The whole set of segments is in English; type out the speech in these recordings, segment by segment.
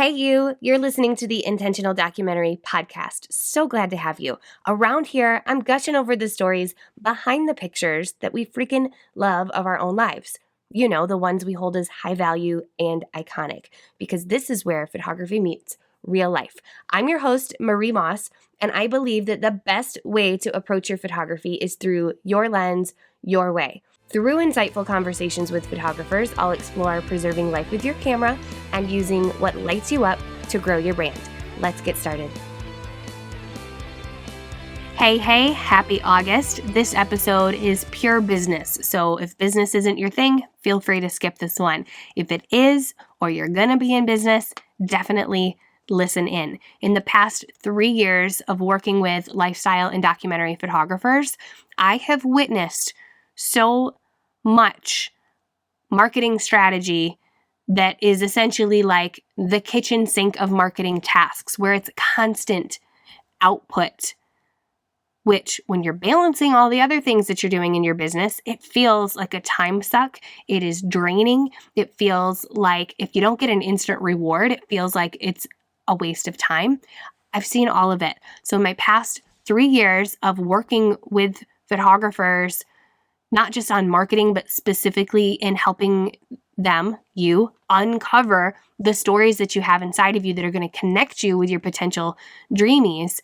Hey, you're listening to the Intentional Documentary podcast. So glad to have you. Around here, I'm gushing over the stories behind the pictures that we freaking love of our own lives. You know, the ones we hold as high value and iconic, because this is where photography meets real life. I'm your host, Marie Moss, and I believe that the best way to approach your photography is through your lens, your way. Through insightful conversations with photographers, I'll explore preserving life with your camera and using what lights you up to grow your brand. Let's get started. Hey, happy August. This episode is pure business. So if business isn't your thing, feel free to skip this one. If it is, or you're gonna be in business, definitely listen in. In the past 3 years of working with lifestyle and documentary photographers, I have witnessed so much marketing strategy that is essentially like the kitchen sink of marketing tasks, where it's constant output, which when you're balancing all the other things that you're doing in your business, it feels like a time suck. It is draining. It feels like if you don't get an instant reward, it feels like it's a waste of time. I've seen all of it. So in my past 3 years of working with photographers, not just on marketing, but specifically in helping you uncover the stories that you have inside of you that are going to connect you with your potential dreamies,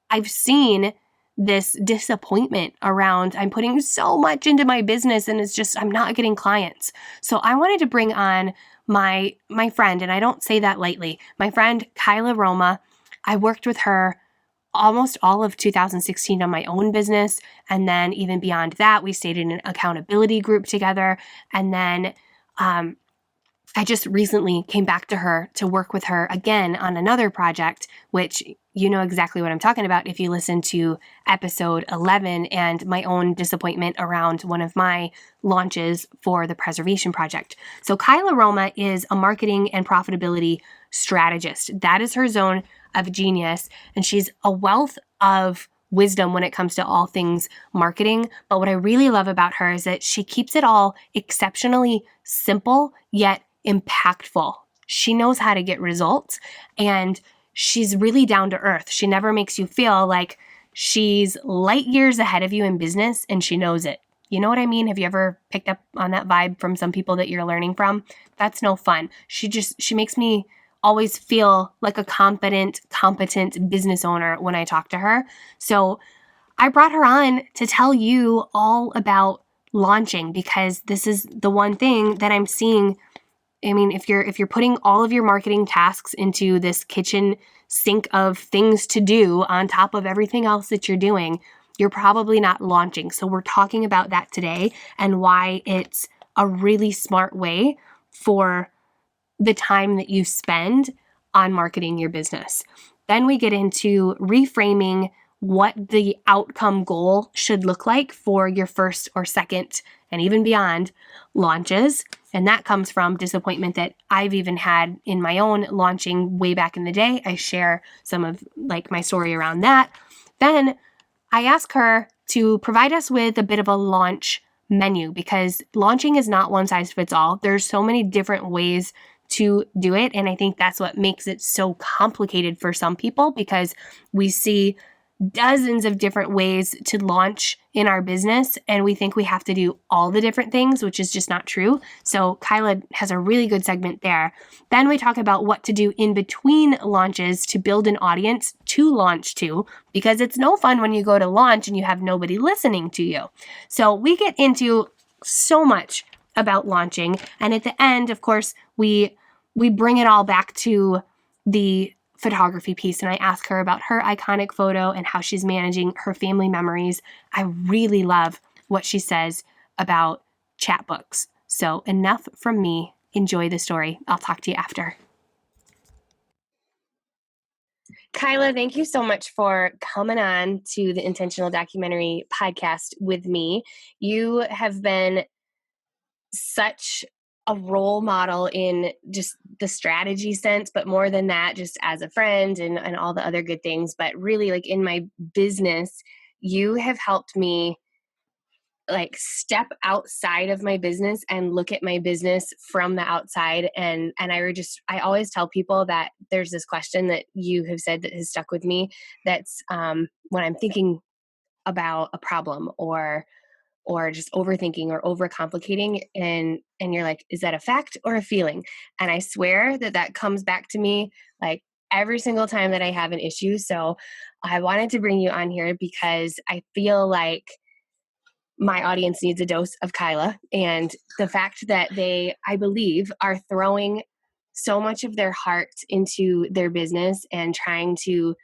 I've seen this disappointment around, I'm putting so much into my business and it's just, I'm not getting clients. So I wanted to bring on my friend, and I don't say that lightly, my friend Kyla Roma. I worked with her almost all of 2016 on my own business. And then even beyond that, we stayed in an accountability group together. And then I just recently came back to her to work with her again on another project, which you know exactly what I'm talking about if you listen to episode 11 and my own disappointment around one of my launches for the preservation project. So Kyla Roma is a marketing and profitability strategist. That is her zone of genius, and she's a wealth of wisdom when it comes to all things marketing. But what I really love about her is that she keeps it all exceptionally simple yet impactful. She knows how to get results, and she's really down to earth. She never makes you feel like she's light years ahead of you in business, and she knows it. You know what I mean? Have you ever picked up on that vibe from some people that you're learning from? That's no fun. She makes me always feel like a competent business owner when I talk to her. So I brought her on to tell you all about launching, because this is the one thing that I'm seeing. I mean, if you're putting all of your marketing tasks into this kitchen sink of things to do on top of everything else that you're doing, you're probably not launching. So we're talking about that today and why it's a really smart way for the time that you spend on marketing your business. Then we get into reframing what the outcome goal should look like for your first or second and even beyond launches. And that comes from disappointment that I've even had in my own launching way back in the day. I share some of like my story around that. Then I ask her to provide us with a bit of a launch menu, because launching is not one size fits all. There's so many different ways to do it. And I think that's what makes it so complicated for some people, because we see dozens of different ways to launch in our business, and we think we have to do all the different things, which is just not true. So Kyla has a really good segment there. Then we talk about what to do in between launches to build an audience to launch to, because it's no fun when you go to launch and you have nobody listening to you. So we get into so much about launching. And at the end, of course, we bring it all back to the photography piece, and I ask her about her iconic photo and how she's managing her family memories. I really love what she says about chapbooks. So enough from me. Enjoy the story. I'll talk to you after. Kyla, thank you so much for coming on to the Intentional Documentary podcast with me. You have been such a role model in just the strategy sense, but more than that, just as a friend and all the other good things. But really, like in my business, you have helped me like step outside of my business and look at my business from the outside. And I always tell people that there's this question that you have said that has stuck with me. That's when I'm thinking about a problem or just overthinking or overcomplicating, and you're like, is that a fact or a feeling? And I swear that comes back to me like every single time that I have an issue. So I wanted to bring you on here because I feel like my audience needs a dose of Kyla, and the fact that they, I believe, are throwing so much of their heart into their business and trying to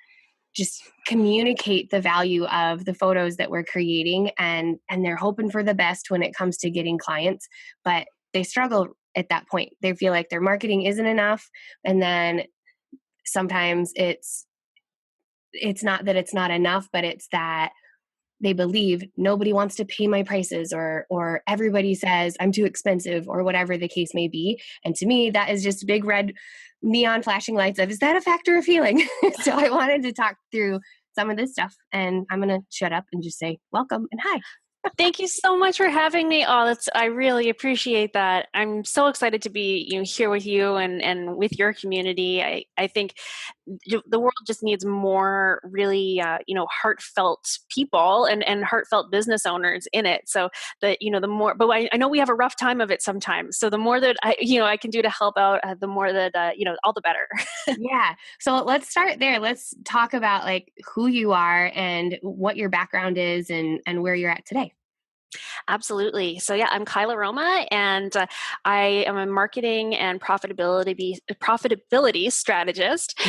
just communicate the value of the photos that we're creating, and they're hoping for the best when it comes to getting clients, but they struggle at that point. They feel like their marketing isn't enough, and then sometimes it's not that it's not enough, but it's that they believe nobody wants to pay my prices, or everybody says I'm too expensive, or whatever the case may be. And to me, that is just big red neon flashing lights of, is that a fact or a feeling? So I wanted to talk through some of this stuff, and I'm going to shut up and just say welcome and hi. Thank you so much for having me. I really appreciate that. I'm so excited to be here with you and with your community. I think the world just needs more really heartfelt people and heartfelt business owners in it. So that the more, but I know we have a rough time of it sometimes. So the more that I can do to help out, the more that all the better. Yeah. So let's start there. Let's talk about like who you are and what your background is and where you're at today. Absolutely. So yeah, I'm Kyla Roma, and I am a marketing and profitability strategist.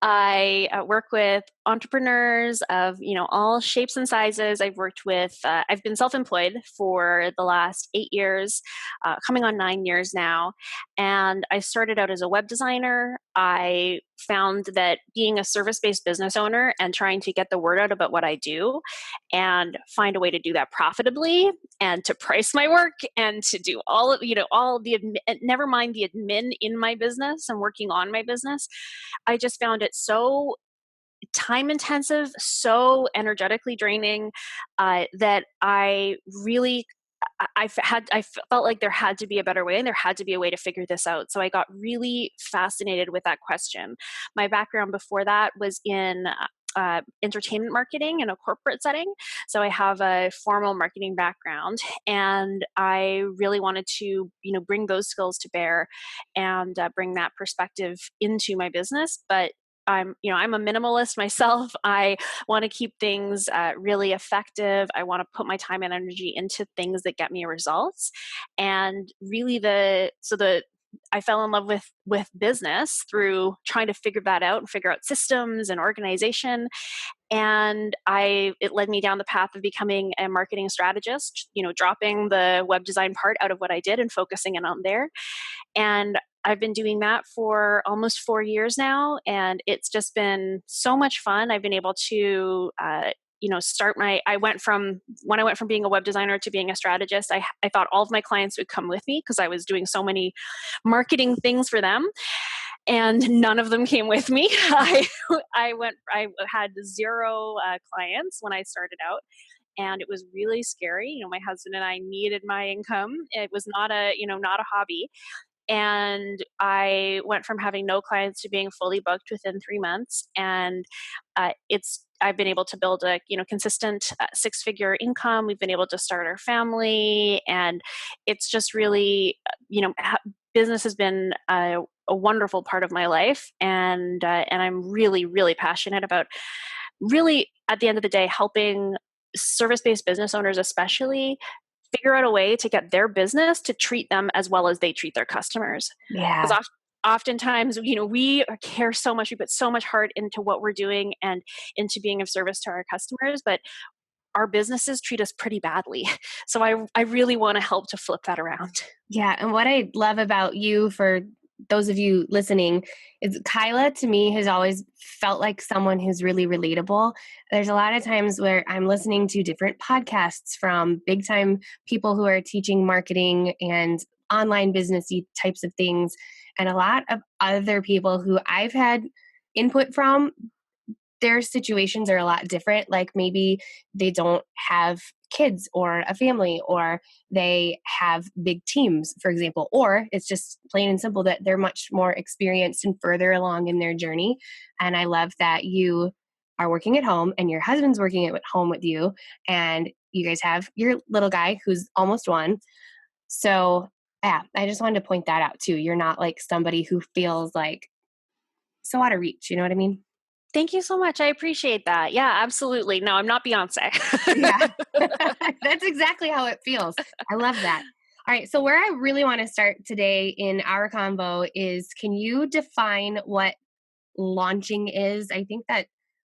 I work with entrepreneurs of all shapes and sizes. I've been self-employed for the last 8 years, coming on 9 years now, and I started out as a web designer. I found that being a service-based business owner and trying to get the word out about what I do and find a way to do that profitably and to price my work and to do all never mind the admin in my business and working on my business. I just found it so time intensive, so energetically draining, that I really I felt like there had to be a better way, and there had to be a way to figure this out. So I got really fascinated with that question. My background before that was in entertainment marketing in a corporate setting. So I have a formal marketing background, and I really wanted to, bring those skills to bear and bring that perspective into my business. But I'm a minimalist myself. I want to keep things really effective. I want to put my time and energy into things that get me results. And really I fell in love with business through trying to figure that out and figure out systems and organization. And it led me down the path of becoming a marketing strategist, dropping the web design part out of what I did and focusing in on there. And I've been doing that for almost 4 years now, and it's just been so much fun. I've been able to, I went from being a web designer to being a strategist. I thought all of my clients would come with me because I was doing so many marketing things for them, and none of them came with me. I had 0 clients when I started out. And it was really scary. My husband and I needed my income. It was not a hobby. And I went from having no clients to being fully booked within 3 months. And I've been able to build a consistent 6-figure income. We've been able to start our family, and it's just really business has been a wonderful part of my life, and I'm really, really passionate about really at the end of the day helping service-based business owners especially figure out a way to get their business to treat them as well as they treat their customers. Yeah. Because oftentimes, we care so much, we put so much heart into what we're doing and into being of service to our customers, but our businesses treat us pretty badly. So I really want to help to flip that around. Yeah. And what I love about you, for those of you listening, is Kyla to me has always felt like someone who's really relatable. There's a lot of times where I'm listening to different podcasts from big time people who are teaching marketing and online businessy types of things, and a lot of other people who I've had input from. Their situations are a lot different. Like maybe they don't have kids or a family, or they have big teams, for example, or it's just plain and simple that they're much more experienced and further along in their journey. And I love that you are working at home and your husband's working at home with you, and you guys have your little guy who's almost one. So yeah, I just wanted to point that out too. You're not like somebody who feels like so out of reach. You know what I mean? Thank you so much. I appreciate that. Yeah, absolutely. No, I'm not Beyonce. Yeah, that's exactly how it feels. I love that. All right. So, where I really want to start today in our convo is, can you define what launching is? I think that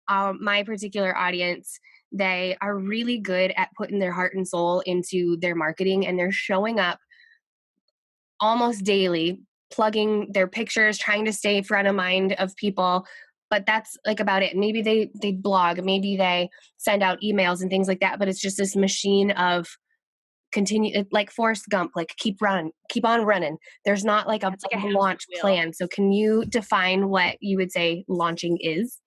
my particular audience, they are really good at putting their heart and soul into their marketing, and they're showing up almost daily, plugging their pictures, trying to stay front of mind of people. But that's like about it. Maybe they blog, maybe they send out emails and things like that. But it's just this machine of continue, like Forrest Gump, like keep on running. There's not like a It's like a launch hamster wheel. plan. So can you define what you would say launching is?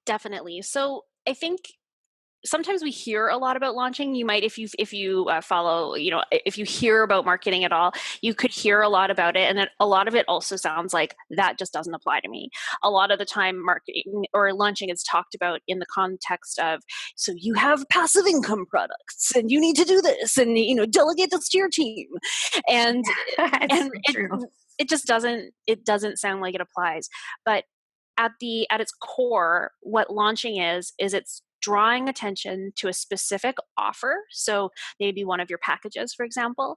Definitely. So I think sometimes we hear a lot about launching. You might, if you follow, if you hear about marketing at all, you could hear a lot about it, and then a lot of it also sounds like that just doesn't apply to me. A lot of the time, marketing or launching is talked about in the context of, so you have passive income products, and you need to do this, and delegate this to your team, and That's and so true. it just doesn't sound like it applies. But at its core, what launching is it's drawing attention to a specific offer. So maybe one of your packages, for example,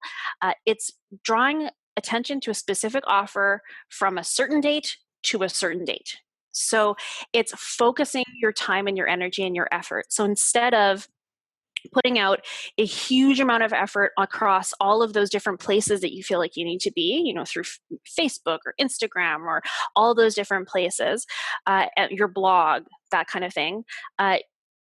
it's drawing attention to a specific offer from a certain date to a certain date. So it's focusing your time and your energy and your effort. So instead of putting out a huge amount of effort across all of those different places that you feel like you need to be, through Facebook or Instagram or all those different places, your blog, that kind of thing.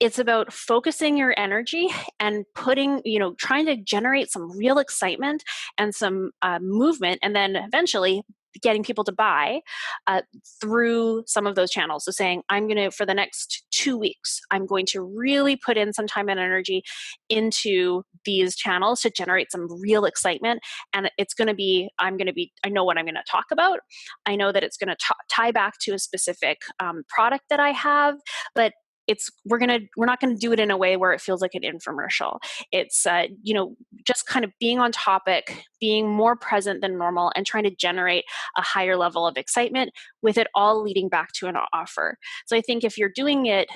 It's about focusing your energy and trying to generate some real excitement and some movement, and then eventually getting people to buy through some of those channels. So saying, for the next 2 weeks, I'm going to really put in some time and energy into these channels to generate some real excitement. And it's going to be, I know what I'm going to talk about. I know that it's going to tie back to a specific product that I have, but we're not going to do it in a way where it feels like an infomercial. It's just kind of being on topic, being more present than normal, and trying to generate a higher level of excitement, with it all leading back to an offer. So I think if you're doing it,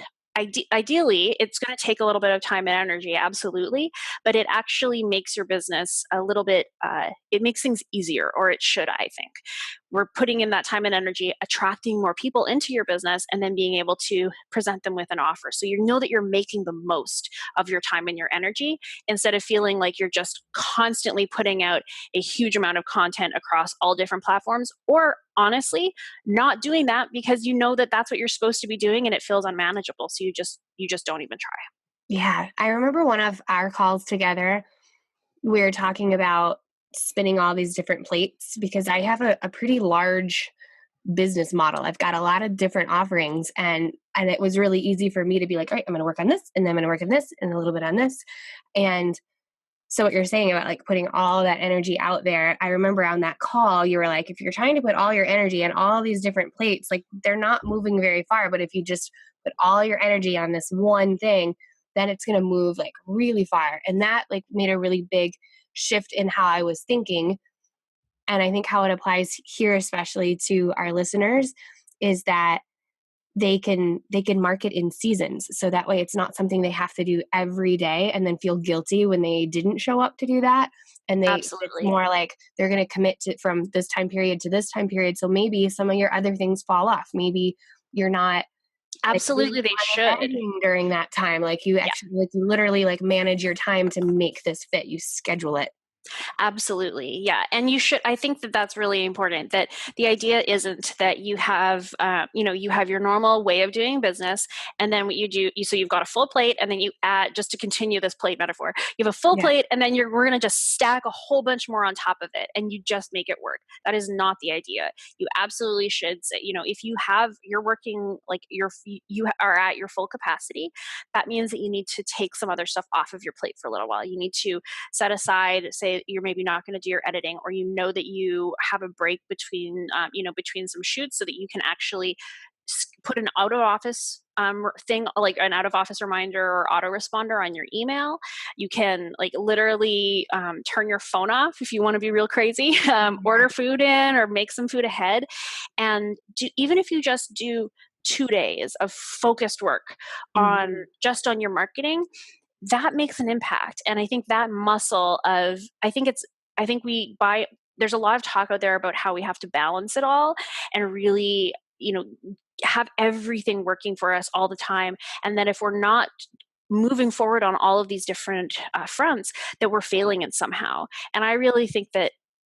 ideally, it's going to take a little bit of time and energy, absolutely, but it actually makes your business a little bit, it makes things easier, or it should, I think. We're putting in that time and energy, attracting more people into your business, and then being able to present them with an offer. So you know that you're making the most of your time and your energy, instead of feeling like you're just constantly putting out a huge amount of content across all different platforms, or honestly, not doing that because you know that that's what you're supposed to be doing and it feels unmanageable. So you just don't even try. Yeah, I remember one of our calls together, we were talking about spinning all these different plates, because I have a pretty large business model. I've got a lot of different offerings, and it was really easy for me to be like, all right, I'm going to work on this, and then I'm going to work on this, and a little bit on this. And so what you're saying about like putting all that energy out there, I remember on that call, you were like, if you're trying to put all your energy on all these different plates, like they're not moving very far. But if you just put all your energy on this one thing, then it's going to move like really far. And that like made a really big shift in how I was thinking. And I think how it applies here, especially to our listeners, is that they can market in seasons. So that way it's not something they have to do every day and then feel guilty when they didn't show up to do that. And it's Absolutely. more like they're going to commit to from this time period to this time period. So maybe some of your other things fall off. Maybe you're not like really Absolutely, they on should. editing during that time. Like you Yeah. actually like you literally like manage your time to make this fit. You schedule it. Absolutely. Yeah. And you should, I think that that's really important, that the idea isn't that you have, you have your normal way of doing business. And then what you do, so you've got a full plate and then you add, just to continue this plate metaphor, you have a full Yeah. plate and then we're going to just stack a whole bunch more on top of it and you just make it work. That is not the idea. You absolutely should say, if you're working, like you are at your full capacity, that means that you need to take some other stuff off of your plate for a little while. You need to set aside, say you're maybe not going to do your editing, or that you have a break between, between some shoots, so that you can actually put an out of office thing, like an out of office reminder or autoresponder on your email. You can like literally turn your phone off if you want to be real crazy, order food in or make some food ahead. And even if you just do 2 days of focused work on just on your marketing, that makes an impact. And I think that muscle of, I think there's a lot of talk out there about how we have to balance it all and really, have everything working for us all the time. And that if we're not moving forward on all of these different fronts, that we're failing it somehow. And I really think that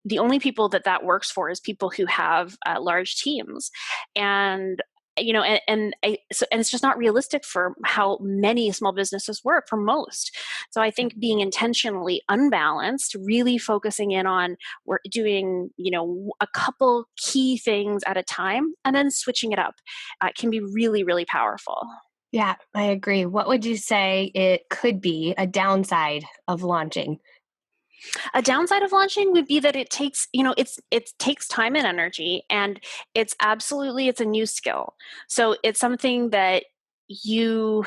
the only people that works for is people who have large teams. And and it's just not realistic for how many small businesses work for most. So I think being intentionally unbalanced, really focusing in on we're doing, a couple key things at a time and then switching it up can be really, really powerful. Yeah, I agree. What would you say it could be a downside of launching? A downside of launching would be that it takes, it takes time and energy, and it's a new skill. So it's something that you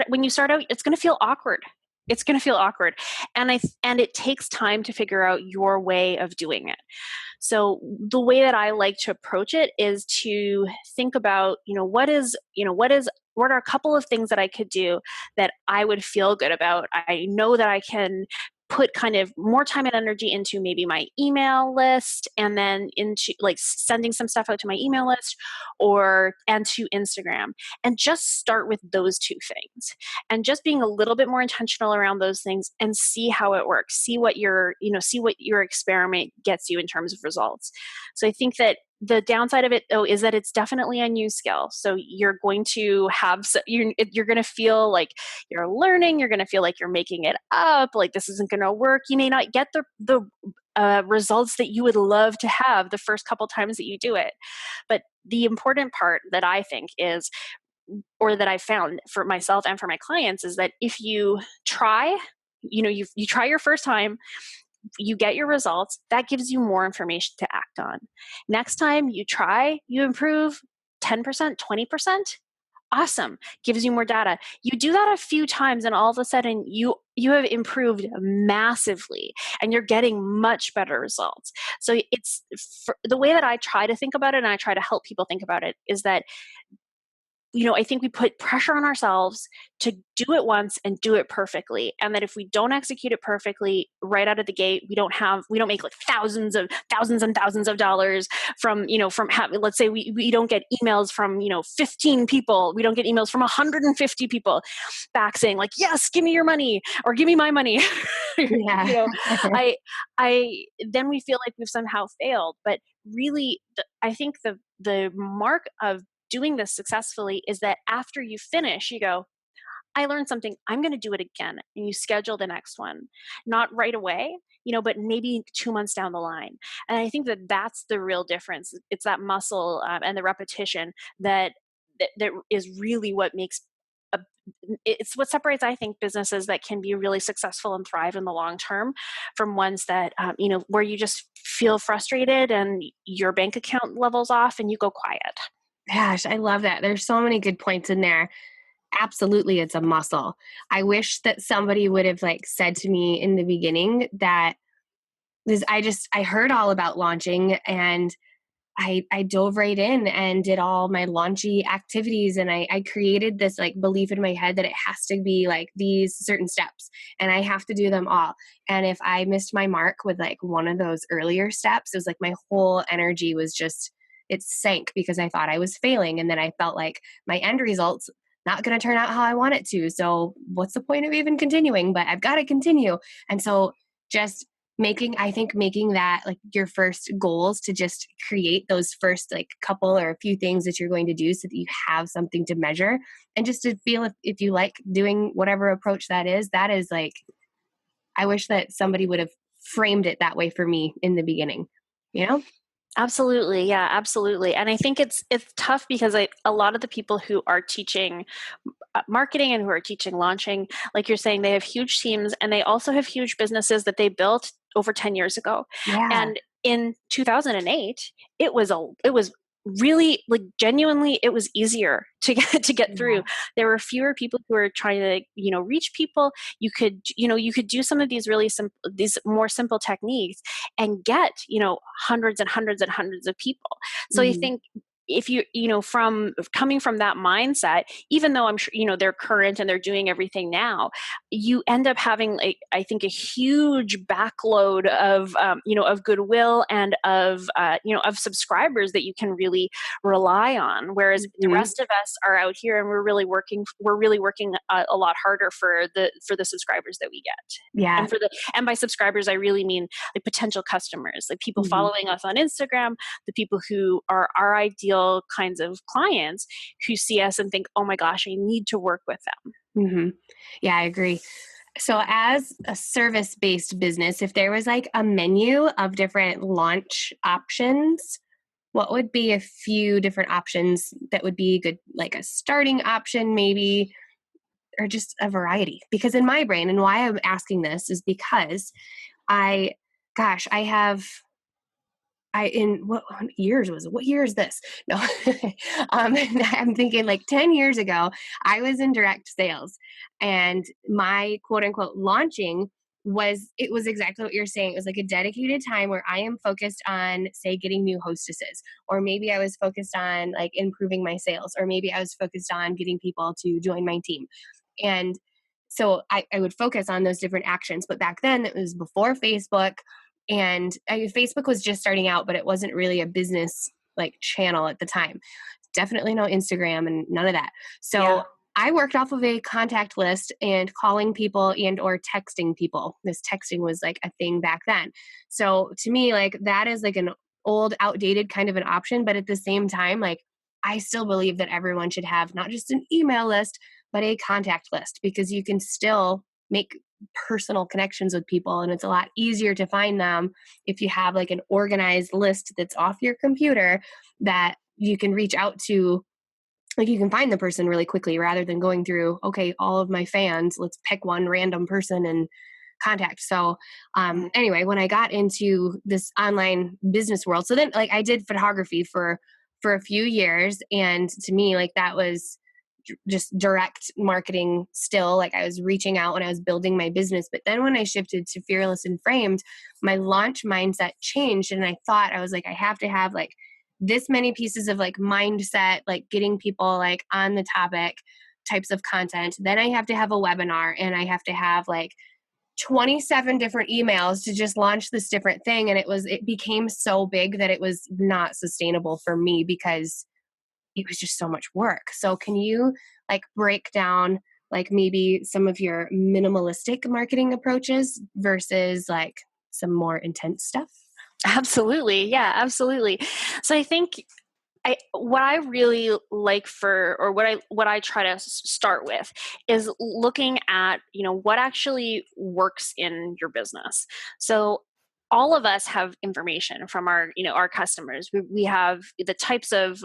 when you start out, it's going to feel awkward. It's going to feel awkward. And it takes time to figure out your way of doing it. So the way that I like to approach it is to think about, what are a couple of things that I could do that I would feel good about? I know that I can put kind of more time and energy into maybe my email list, and then into like sending some stuff out to my email list and to Instagram, and just start with those two things and just being a little bit more intentional around those things and see how it works. See what your experiment gets you in terms of results. So I think that the downside of it, though, is that it's definitely a new skill. So you're going to you're going to feel like you're learning. You're going to feel like you're making it up. Like this isn't going to work. You may not get the results that you would love to have the first couple times that you do it. But the important part that I think is, or that I found for myself and for my clients, is that if you try, you try your first time, you get your results, that gives you more information to act on. Next time you try, you improve 10%, 20%. Awesome. Gives you more data. You do that a few times and all of a sudden you have improved massively and you're getting much better results. So the way that I try to think about it, and I try to help people think about it, is that I think we put pressure on ourselves to do it once and do it perfectly. And that if we don't execute it perfectly right out of the gate, we don't make like thousands and thousands of dollars from, let's say we don't get emails from, 15 people. We don't get emails from 150 people back saying like, yes, give me your money or give me my money. Yeah. Then we feel like we've somehow failed. But really, I think the mark of doing this successfully is that after you finish, you go, I learned something, I'm going to do it again. And you schedule the next one, not right away, but maybe 2 months down the line. And I think that that's the real difference. It's that muscle and the repetition that is really what makes it's what separates, I think, businesses that can be really successful and thrive in the long term from ones that, where you just feel frustrated and your bank account levels off and you go quiet. Gosh, I love that. There's so many good points in there. Absolutely, it's a muscle. I wish that somebody would have said to me in the beginning that I heard all about launching, and I dove right in and did all my launchy activities, and I created this belief in my head that it has to be these certain steps and I have to do them all. And if I missed my mark with one of those earlier steps, it was my whole energy was just, it sank because I thought I was failing. And then I felt like my end result's not going to turn out how I want it to. So what's the point of even continuing? But I've got to continue. And so just making that like your first goals, to just create those first like couple or a few things that you're going to do so that you have something to measure, and just to feel if you like doing whatever approach that is like, I wish that somebody would have framed it that way for me in the beginning, you know? Absolutely. Yeah, absolutely. And I think it's tough because a lot of the people who are teaching marketing and who are teaching launching, like you're saying, they have huge teams and they also have huge businesses that they built over 10 years ago. Yeah. And in 2008, it was really, like, genuinely, it was easier to get through. Yeah. There were fewer people who were trying to, reach people. You could do some of these really simple, these more simple techniques and get, hundreds and hundreds and hundreds of people. So I Mhm. think if from coming from that mindset, even though I'm sure, they're current and they're doing everything now, you end up having, like, I think, a huge backload of goodwill and of subscribers that you can really rely on. Whereas the Mhm. rest of us are out here and we're really working a lot harder for the subscribers that we get. Yeah. And by subscribers, I really mean like potential customers, like people Mhm. following us on Instagram, the people who are our ideal kinds of clients, who see us and think, oh my gosh, I need to work with them. Mhm. Yeah, I agree. So, as a service based business, if there was like a menu of different launch options, what would be a few different options that would be good, like a starting option, maybe, or just a variety? Because in my brain, and why I'm asking this is because I, gosh, I have in what years was it? What year is this? No, I'm thinking like 10 years ago, I was in direct sales, and my quote unquote launching was exactly what you're saying. It was like a dedicated time where I am focused on, say, getting new hostesses, or maybe I was focused on like improving my sales, or maybe I was focused on getting people to join my team. And so I would focus on those different actions. But back then, it was before Facebook, and Facebook was just starting out, but it wasn't really a business like channel at the time. Definitely no Instagram and none of that. Yeah. So I worked off of a contact list and calling people and or texting people. This texting was like a thing back then. So to me, like that is like an old, outdated kind of an option. But at the same time, like I still believe that everyone should have not just an email list, but a contact list, because you can still make personal connections with people, and it's a lot easier to find them if you have like an organized list that's off your computer that you can reach out to. Like you can find the person really quickly rather than going through, okay, all of my fans, let's pick one random person and contact. So anyway, when I got into this online business world, so then like I did photography for a few years, and to me like that was just direct marketing still. Like I was reaching out when I was building my business. But then when I shifted to Fearless and Framed, my launch mindset changed. And I thought, I was like, I have to have like this many pieces of like mindset, like getting people like on the topic types of content. Then I have to have a webinar, and I have to have like 27 different emails to just launch this different thing. And it became so big that it was not sustainable for me, because it was just so much work. So can you like break down like maybe some of your minimalistic marketing approaches versus like some more intense stuff? Absolutely. Yeah, absolutely. So I think what I really like or what I try to start with is looking at, what actually works in your business. So all of us have information from our customers. We have the types of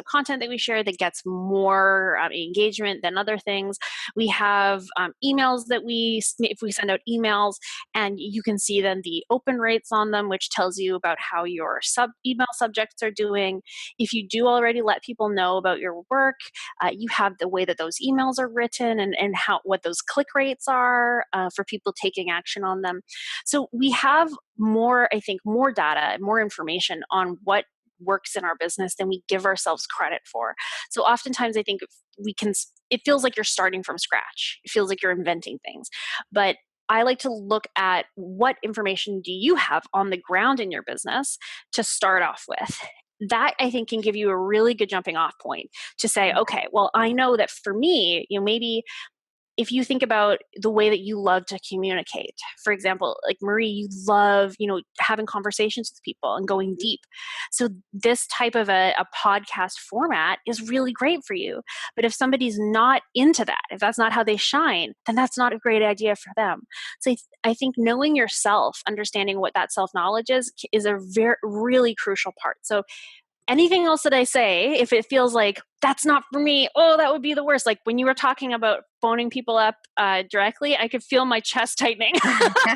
content that we share that gets more engagement than other things. We have emails that if we send out emails, and you can see then the open rates on them, which tells you about how your email subjects are doing. If you do already let people know about your work, you have the way that those emails are written, and what those click rates are for people taking action on them. So we have more, I think, more data, more information on what works in our business than we give ourselves credit for. So oftentimes I think it feels like you're starting from scratch. It feels like you're inventing things. But I like to look at what information do you have on the ground in your business to start off with. That, I think, can give you a really good jumping off point to say, okay, well, I know that for me, maybe if you think about the way that you love to communicate, for example, like Marie, you love, having conversations with people and going deep. So this type of a podcast format is really great for you. But if somebody's not into that, if that's not how they shine, then that's not a great idea for them. So I think knowing yourself, understanding what that self-knowledge is a really crucial part. So anything else that I say, if it feels like that's not for me, oh, that would be the worst. Like when you were talking about phoning people up directly, I could feel my chest tightening. And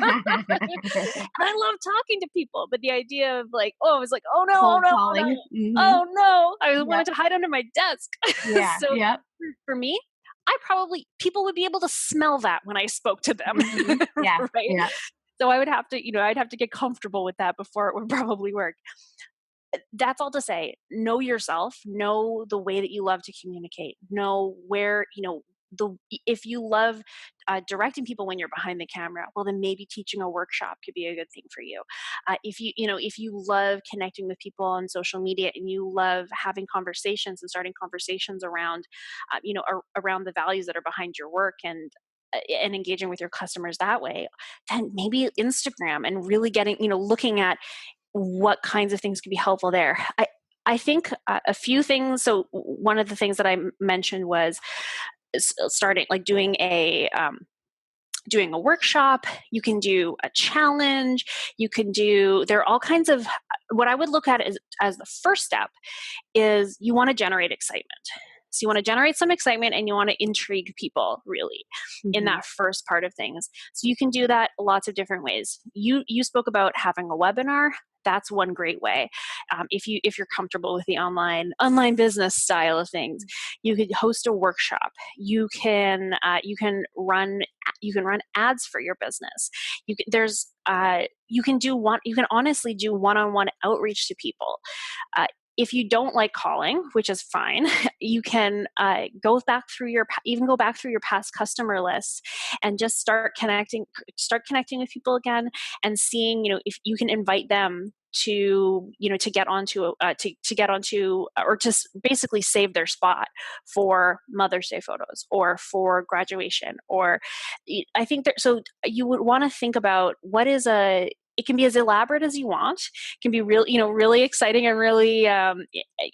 I love talking to people, but the idea of like, I was like, oh no, Cold oh no, calling. oh no, Mm-hmm. oh no, I wanted to hide under my desk. Yeah. So for me, people would be able to smell that when I spoke to them. Mm-hmm. Yeah. Right. Yeah. So I would have to, I'd have to get comfortable with that before it would probably work. That's all to say, know yourself, know the way that you love to communicate, know where, if you love directing people when you're behind the camera, well, then maybe teaching a workshop could be a good thing for you. If you love connecting with people on social media and you love having conversations and starting conversations around, around the values that are behind your work and engaging with your customers that way, then maybe Instagram and really getting, looking at what kinds of things could be helpful there. I think a few things. So one of the things that I mentioned was starting like doing a workshop. You can do a challenge. There are all kinds of, what I would look at as the first step is you want to generate excitement. So you want to generate some excitement and you want to intrigue people really in that first part of things. So you can do that lots of different ways. You spoke about having a webinar. That's one great way. If you're comfortable with the online business style of things, you could host a workshop. You can run ads for your business. You can honestly do one-on-one outreach to people. If you don't like calling, which is fine, you can go back through your past customer list and just start connecting with people again and seeing, if you can invite them to get onto or just basically save their spot for Mother's Day photos or for graduation. Or I think so you would want to think about it can be as elaborate as you want. It can be really exciting and really,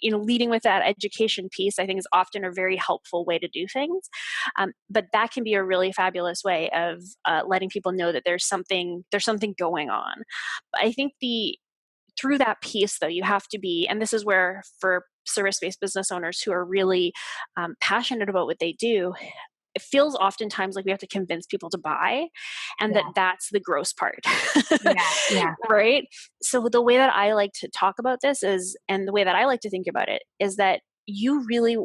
leading with that education piece, I think is often a very helpful way to do things. But that can be a really fabulous way of letting people know that there's something going on. But I think through that piece though, you have to be, and this is where for service-based business owners who are really passionate about what they do, it feels oftentimes like we have to convince people to buy, and that's the gross part. Yeah. Right. So the way that I like to talk about this and the way that I like to think about it is that you really,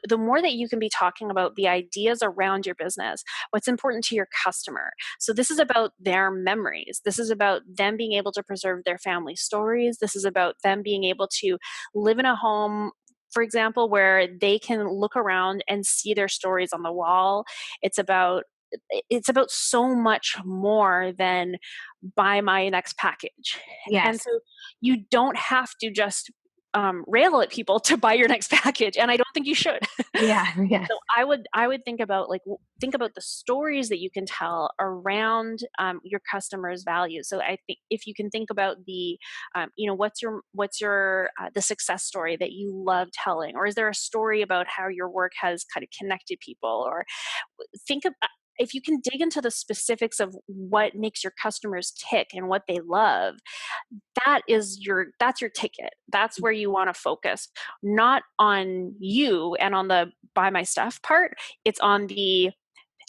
the more that you can be talking about the ideas around your business, what's important to your customer. So this is about their memories. This is about them being able to preserve their family stories. This is about them being able to live in a home, for example, where they can look around and see their stories on the wall. It's about so much more than buy my next package. Yes. And so you don't have to just rail at people to buy your next package, and I don't think you should. Yeah. So I would think about the stories that you can tell around your customers' values. So I think if you can think about the what's your the success story that you love telling, or is there a story about how your work has kind of connected people, or think of if you can dig into the specifics of what makes your customers tick and what they love, that's your ticket. That's where you want to focus, not on you and on the buy my stuff part. It's on the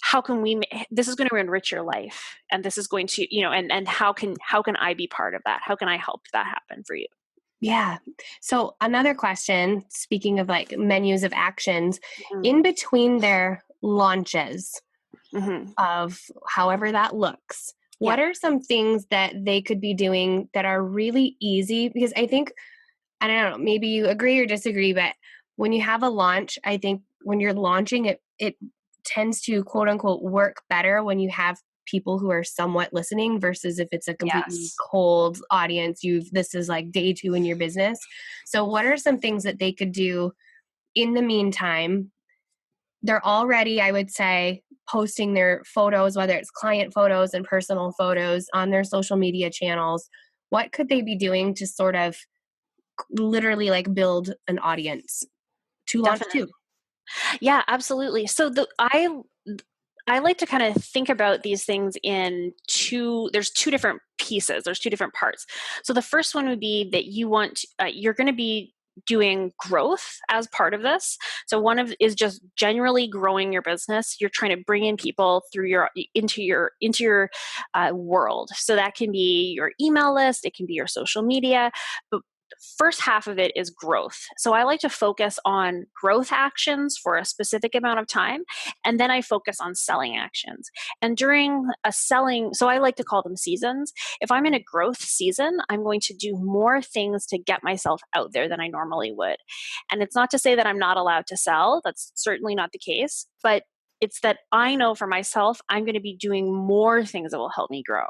how can this is going to enrich your life, and this is going to and how can I be part of that? How can I help that happen for you? Yeah. So another question, speaking of like menus of actions, Mm-hmm. in between their launches, Mm-hmm. of however that looks, what are some things that they could be doing that are really easy? Because I think, I don't know, maybe you agree or disagree, but when you have a launch, I think when you're launching it tends to quote unquote work better when you have people who are somewhat listening versus if it's a completely cold audience. This is like day 2 in your business. So what are some things that they could do in the meantime they're already, I would say, posting their photos, whether it's client photos and personal photos on their social media channels. What could they be doing to sort of literally like build an audience to launch Definitely. too? Yeah, absolutely. So I like to kind of think about these things in there's two different pieces, there's two different parts. So the first one would be that you're going to be doing growth as part of this. So one of is just generally growing your business. You're trying to bring in people into your world. So that can be your email list, it can be your social media, but first half of it is growth. So I like to focus on growth actions for a specific amount of time, and then I focus on selling actions. And during a selling, so I like to call them seasons. If I'm in a growth season, I'm going to do more things to get myself out there than I normally would. And it's not to say that I'm not allowed to sell. That's certainly not the case, but it's that I know for myself, I'm going to be doing more things that will help me grow.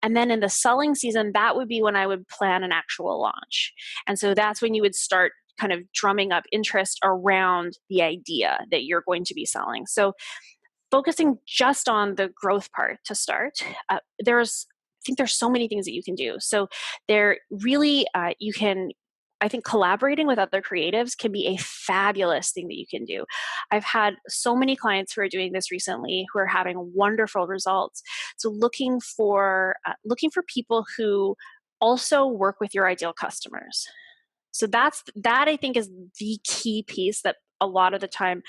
And then in the selling season, that would be when I would plan an actual launch. And so that's when you would start kind of drumming up interest around the idea that you're going to be selling. So focusing just on the growth part to start, I think there's so many things that you can do. So there really, you can, I think collaborating with other creatives can be a fabulous thing that you can do. I've had so many clients who are doing this recently who are having wonderful results. So looking for people who also work with your ideal customers. So that I think is the key piece that a lot of the time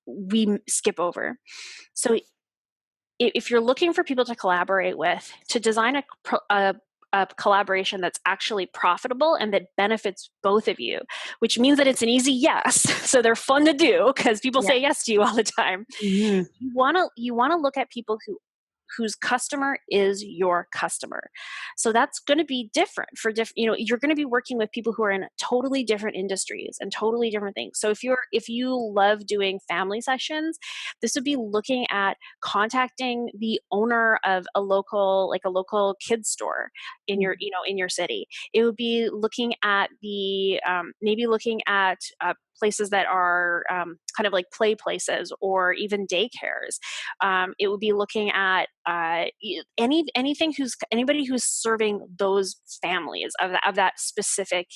we skip over. So if you're looking for people to collaborate with, to design a collaboration that's actually profitable and that benefits both of you, which means that it's an easy yes. So they're fun to do because people say yes to you all the time. Mm-hmm. You want to look at people whose customer is your customer. So that's going to be different for you're going to be working with people who are in totally different industries and totally different things. So if you love doing family sessions, this would be looking at contacting the owner of a local kids store in your city. It would be looking at maybe looking at places that are kind of like play places or even daycares. It would be looking at anybody who's serving those families of that specific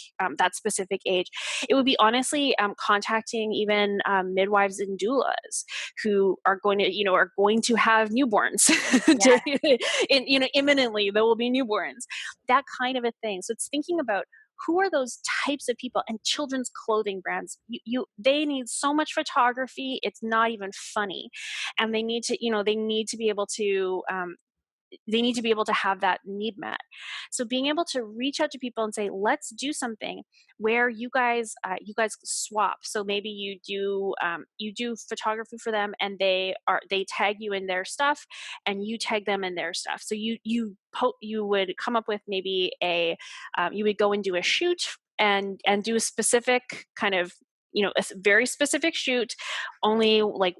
age. It would be honestly contacting even midwives and doulas who are going to have newborns. Imminently there will be newborns. That kind of a thing. So it's thinking about who are those types of people. And children's clothing brands, they need so much photography, it's not even funny. And they need to be able to have that need met. So being able to reach out to people and say, let's do something where you guys swap. So maybe you do photography for them, and they tag you in their stuff, and you tag them in their stuff. So you would come up with maybe you would go and do a shoot and do a specific kind of a very specific shoot, only like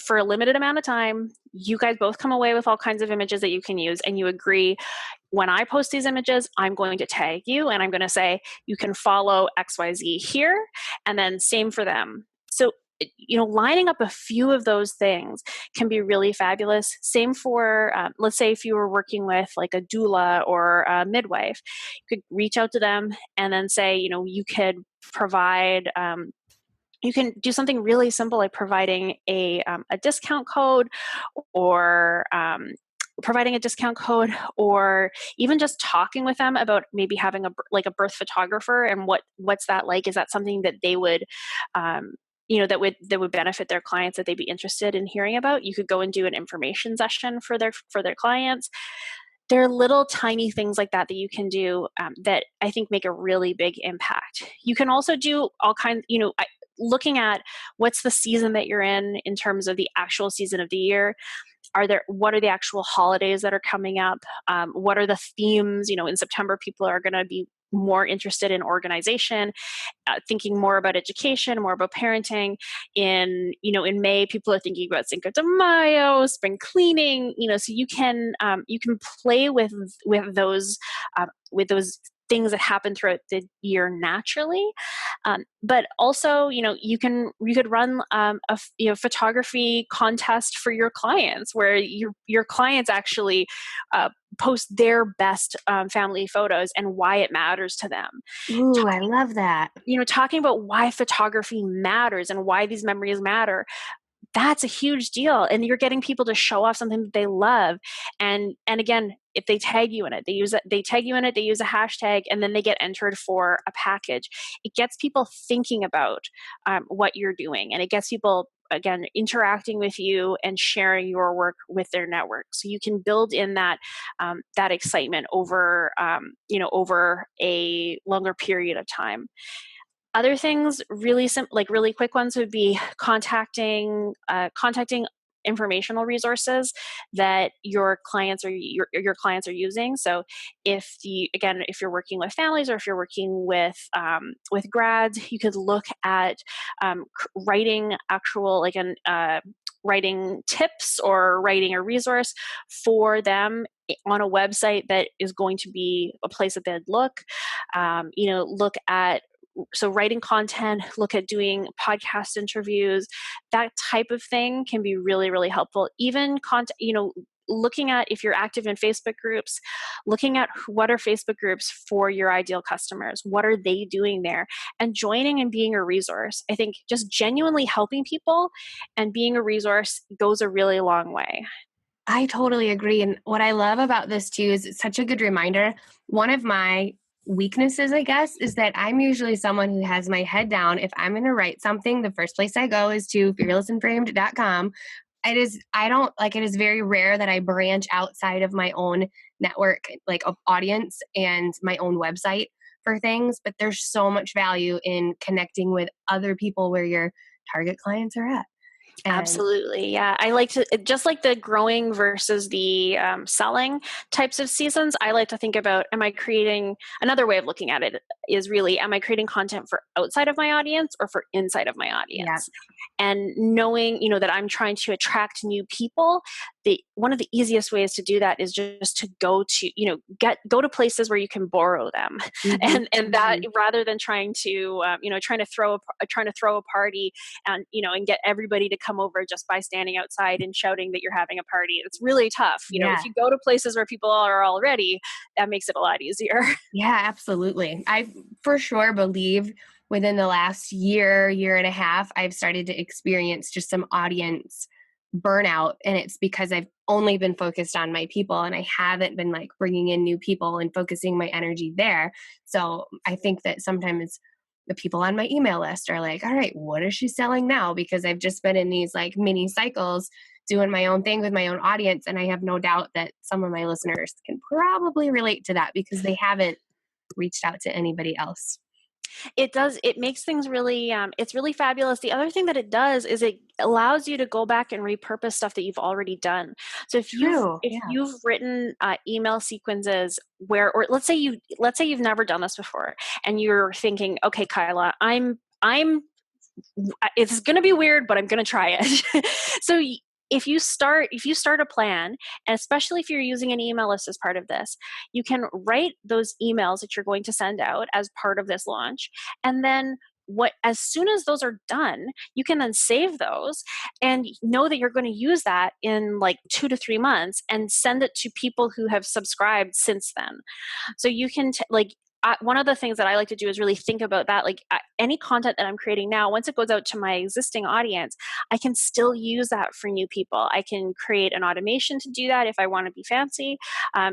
for a limited amount of time. You guys both come away with all kinds of images that you can use, and you agree, when I post these images, I'm going to tag you and I'm going to say, you can follow XYZ here, and then same for them. So lining up a few of those things can be really fabulous. Same for, let's say if you were working with like a doula or a midwife, you could reach out to them and then say, you could provide, you can do something really simple like providing a discount code, or providing a discount code, or even just talking with them about maybe having a birth photographer, and what's that like? Is that something that they would that would benefit their clients, that they'd be interested in hearing about? You could go and do an information session for their clients. There are little tiny things like that you can do that I think make a really big impact. You can also do all kinds, looking at what's the season that you're in terms of the actual season of the year. What are the actual holidays that are coming up? What are the themes? In September, people are going to be more interested in organization, thinking more about education, more about parenting. In May, people are thinking about Cinco de Mayo, spring cleaning. So you can play with those things that happen throughout the year naturally. But also, you could run photography contest for your clients, where your clients actually post their best family photos and why it matters to them. Ooh, I love that. Talking about why photography matters and why these memories matter, that's a huge deal. And you're getting people to show off something that they love. And again, if they tag you in it, they tag you in it, they use a hashtag, and then they get entered for a package. It gets people thinking about what you're doing, and it gets people, again, interacting with you and sharing your work with their network. So you can build in that excitement over over a longer period of time. Other things, really simple, like really quick ones, would be contacting informational resources that your clients are using. So if you're working with families, or if you're working with grads, you could look at writing writing tips or writing a resource for them on a website that is going to be a place that they'd look. Look at writing content, look at doing podcast interviews. That type of thing can be really, really helpful. Even looking at, if you're active in Facebook groups, looking at what are Facebook groups for your ideal customers, what are they doing there, and joining and being a resource. I think just genuinely helping people and being a resource goes a really long way. I totally agree. And what I love about this too is it's such a good reminder. One of my weaknesses, I guess, is that I'm usually someone who has my head down. If I'm going to write something, the first place I go is to fearlessandframed.com. It is very rare that I branch outside of my own network, like of audience and my own website for things. But there's so much value in connecting with other people where your target clients are at. And Absolutely. Yeah. I like to, just like the growing versus the selling types of seasons, I like to think about, another way of looking at it is really, am I creating content for outside of my audience or for inside of my yeah, audience? And knowing, that I'm trying to attract new people, one of the easiest ways to do that is just to go to places where you can borrow them. mm-hmm, And that, rather than trying to trying to throw a party and get everybody to come over just by standing outside and shouting that you're having a party. It's really tough. yeah. If you go to places where people are already, that makes it a lot easier. Yeah, absolutely. I for sure believe within the last year and a half, I've started to experience just some audience burnout. And it's because I've only been focused on my people and I haven't been like bringing in new people and focusing my energy there. So I think that sometimes the people on my email list are like, all right, what is she selling now? Because I've just been in these like mini cycles doing my own thing with my own audience. And I have no doubt that some of my listeners can probably relate to that because they haven't reached out to anybody else. It makes things really, it's really fabulous. The other thing that it does is it allows you to go back and repurpose stuff that you've already done. So True. if Yeah. you've written email sequences or let's say you've never done this before, and you're thinking, okay, Kyla, it's going to be weird, but I'm going to try it. So if you start a plan, and especially if you're using an email list as part of this, you can write those emails that you're going to send out as part of this launch. And then as soon as those are done, you can then save those and know that you're going to use that in like 2 to 3 months and send it to people who have subscribed since then. So you can one of the things that I like to do is really think about that. Like any content that I'm creating now, once it goes out to my existing audience, I can still use that for new people. I can create an automation to do that if I want to be fancy.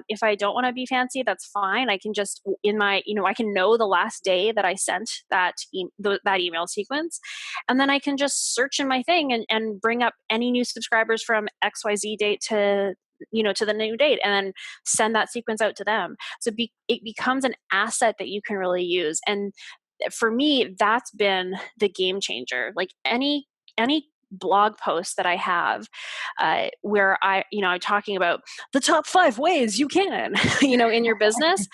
If I don't want to be fancy, that's fine. I can just I can know the last day that I sent that email sequence, and then I can just search in my thing and bring up any new subscribers from XYZ date to the new date, and then send that sequence out to them. So it becomes an asset that you can really use. And for me, that's been the game changer. Like any blog post that I have, where I'm talking about the top 5 ways you can, in your business.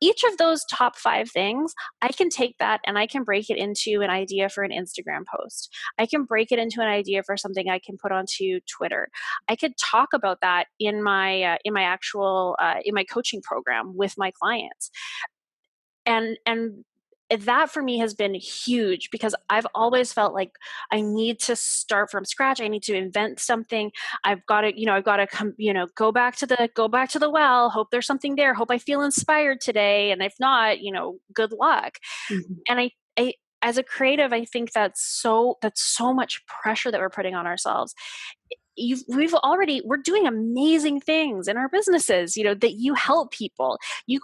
Each of those top 5 things, I can take that and I can break it into an idea for an Instagram post. I can break it into an idea for something I can put onto Twitter. I could talk about that in my actual in my coaching program with my clients. and that for me has been huge, because I've always felt like I need to start from scratch. I need to invent something. I've got to come, go back to the well, hope there's something there, hope I feel inspired today. And if not, good luck. Mhm. And I as a creative, I think that's so much pressure that we're putting on ourselves. We're doing amazing things in our businesses, that you help people. You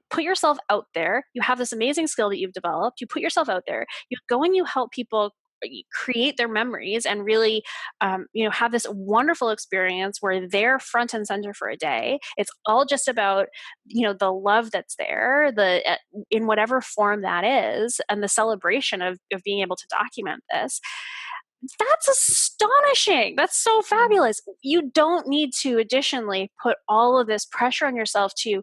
put yourself out there. You have this amazing skill that you've developed. You put yourself out there. You go and you help people create their memories and really, have this wonderful experience where they're front and center for a day. It's all just about, the love that's there, in whatever form that is, and the celebration of being able to document this. That's astonishing. That's so fabulous. You don't need to additionally put all of this pressure on yourself to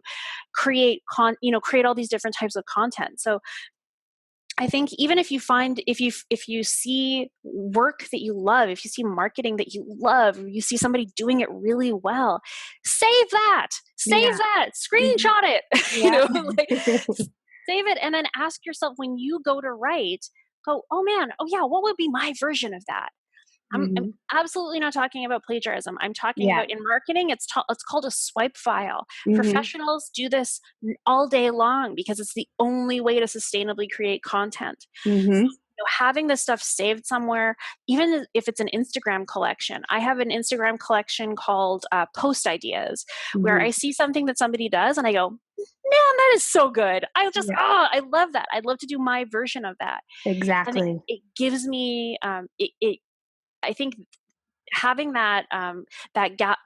create all these different types of content. So I think even if you see work that you love, if you see marketing that you love, or you see somebody doing it really well, save that, Yeah. screenshot it, Yeah. like, save it, and then ask yourself when you go to write, go, oh man, oh yeah, what would be my version of that? I'm Mhm. absolutely not talking about plagiarism. I'm talking Yeah. about, in marketing, it's called a swipe file. Mhm. Professionals do this all day long because it's the only way to sustainably create content. Mhm. Having this stuff saved somewhere, even if it's an Instagram collection. I have an Instagram collection called Post Ideas, where I Mhm. see something that somebody does and I go, man, that is so good. Yeah. I love that. I'd love to do my version of that. And Exactly. it gives me, I think having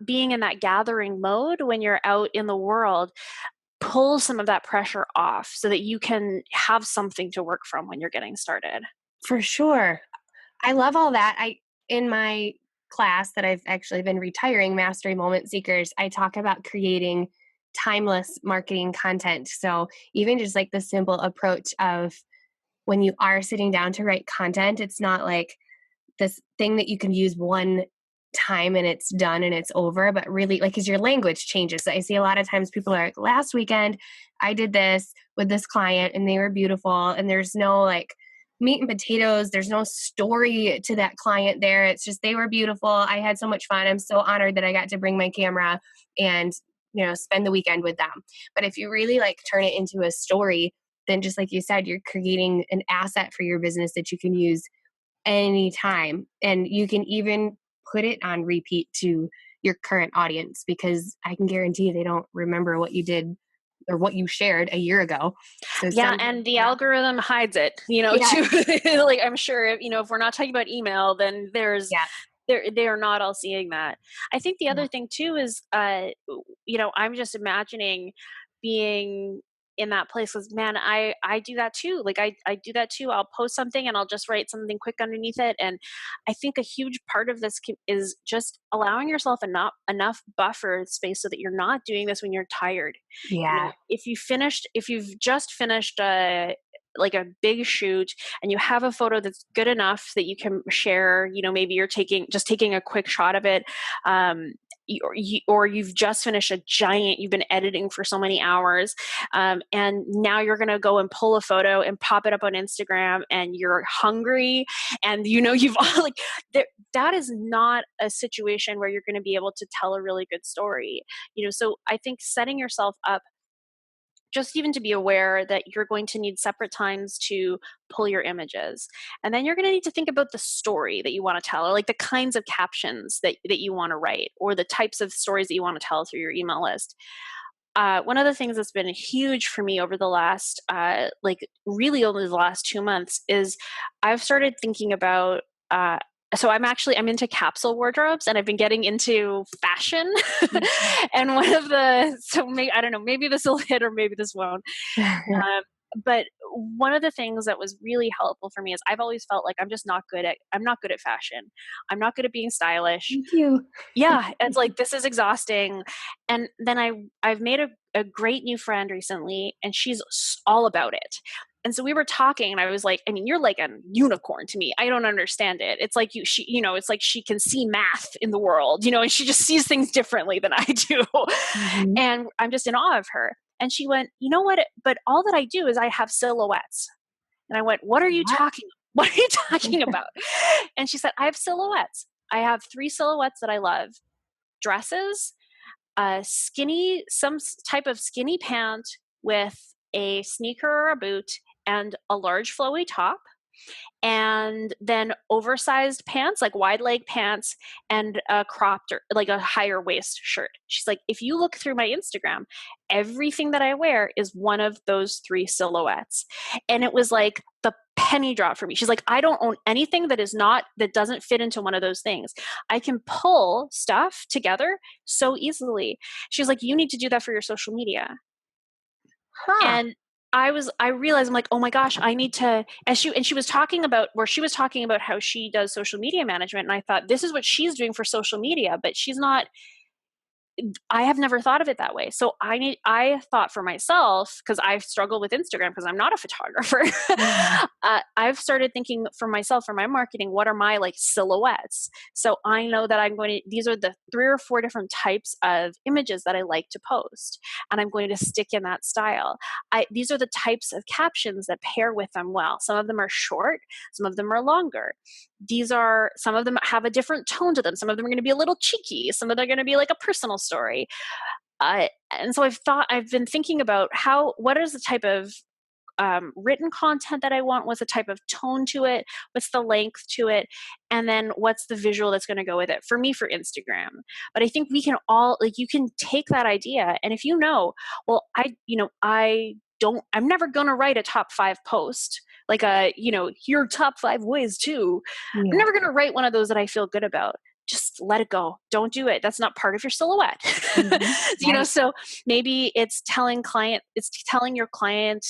being in that gathering mode when you're out in the world pulls some of that pressure off so that you can have something to work from when you're getting started. For sure. I love all that. In my class that I've actually been retiring, Mastery Moment Seekers, I talk about creating timeless marketing content. So even just like the simple approach of when you are sitting down to write content, it's not like this thing that you can use one time and it's done and it's over, but really, like, because your language changes. So I see a lot of times people are like, last weekend I did this with this client and they were beautiful, and there's no like meat and potatoes, there's no story to that client there. It's just they were beautiful, I had so much fun, I'm so honored that I got to bring my camera and spend the weekend with them. But if you really like turn it into a story, then just like you said, you're creating an asset for your business that you can use anytime. And you can even put it on repeat to your current audience, because I can guarantee they don't remember what you did or what you shared a year ago. So Yeah, some, and the yeah, algorithm hides it, yeah, too. Like, I'm sure if we're not talking about email, then yeah, they are not all seeing that. I think the yeah, other thing too is, I'm just imagining being in that place, because man, I do that too. Like, I do that too. I'll post something and I'll just write something quick underneath it. And I think a huge part of this is just allowing yourself enough buffer space so that you're not doing this when you're tired. yeah, If you've just finished like a big shoot and you have a photo that's good enough that you can share, maybe you're taking a quick shot of it, or you've just finished you've been editing for so many hours, and now you're going to go and pull a photo and pop it up on Instagram, and you're hungry, and you've like, that is not a situation where you're going to be able to tell a really good story. So I think setting yourself up, just even to be aware that you're going to need separate times to pull your images. And then you're going to need to think about the story that you want to tell, or like the kinds of captions that you want to write, or the types of stories that you want to tell through your email list. One of the things that's been huge for me over the last, really only the last 2 months, is I've started thinking about, so I'm into capsule wardrobes, and I've been getting into fashion. And I don't know, maybe this will hit or maybe this won't. yeah. Um, but one of the things that was really helpful for me is I've always felt like I'm not good at fashion. I'm not good at being stylish. Thank you. Yeah, it's like, this is exhausting. And then I've made a great new friend recently, and she's all about it. And so we were talking, and I was like, I mean, you're like a unicorn to me. I don't understand it. It's like it's like she can see math in the world, and she just sees things differently than I do. Mhm. And I'm just in awe of her. And she went, you know what? But all that I do is I have silhouettes. And I went, what are you What? talking? What are you talking about? And she said, I have silhouettes. I have 3 silhouettes that I love: dresses, skinny, type of skinny pant with a sneaker or a boot, and a large flowy top, and then oversized pants, like wide leg pants, and a cropped or like a higher waist shirt. She's like, if you look through my Instagram, everything that I wear is one of those 3 silhouettes. And it was like the penny drop for me. She's like, I don't own anything that doesn't fit into one of those things. I can pull stuff together so easily. She's like, you need to do that for your social media. Huh. And I realized, I'm like, oh my gosh, I need to, she was talking about how she does social media management. And I thought, this is what she's doing for social media, but I have never thought of it that way. So I thought for myself, because I struggle with Instagram because I'm not a photographer. Yeah. I've started thinking for myself, for my marketing, what are my like silhouettes? So I know that these are the 3 or 4 different types of images that I like to post. And I'm going to stick in that style. These are the types of captions that pair with them well. Some of them are short, some of them are longer. Some of them have a different tone to them. Some of them are going to be a little cheeky. Some of them are going to be like a personal story. And so I've been thinking about what is the type of written content that I want? What's the type of tone to it? What's the length to it? And then what's the visual that's going to go with it? For me, for Instagram. But I think we can all, like, you can take that idea. And if well, I'm never going to write a top 5 post, like your top 5 ways to. I'm Yeah. never going to write one of those that I feel good about. Just let it go. Don't do it. That's not part of your silhouette. Mhm. Right. So maybe it's telling your client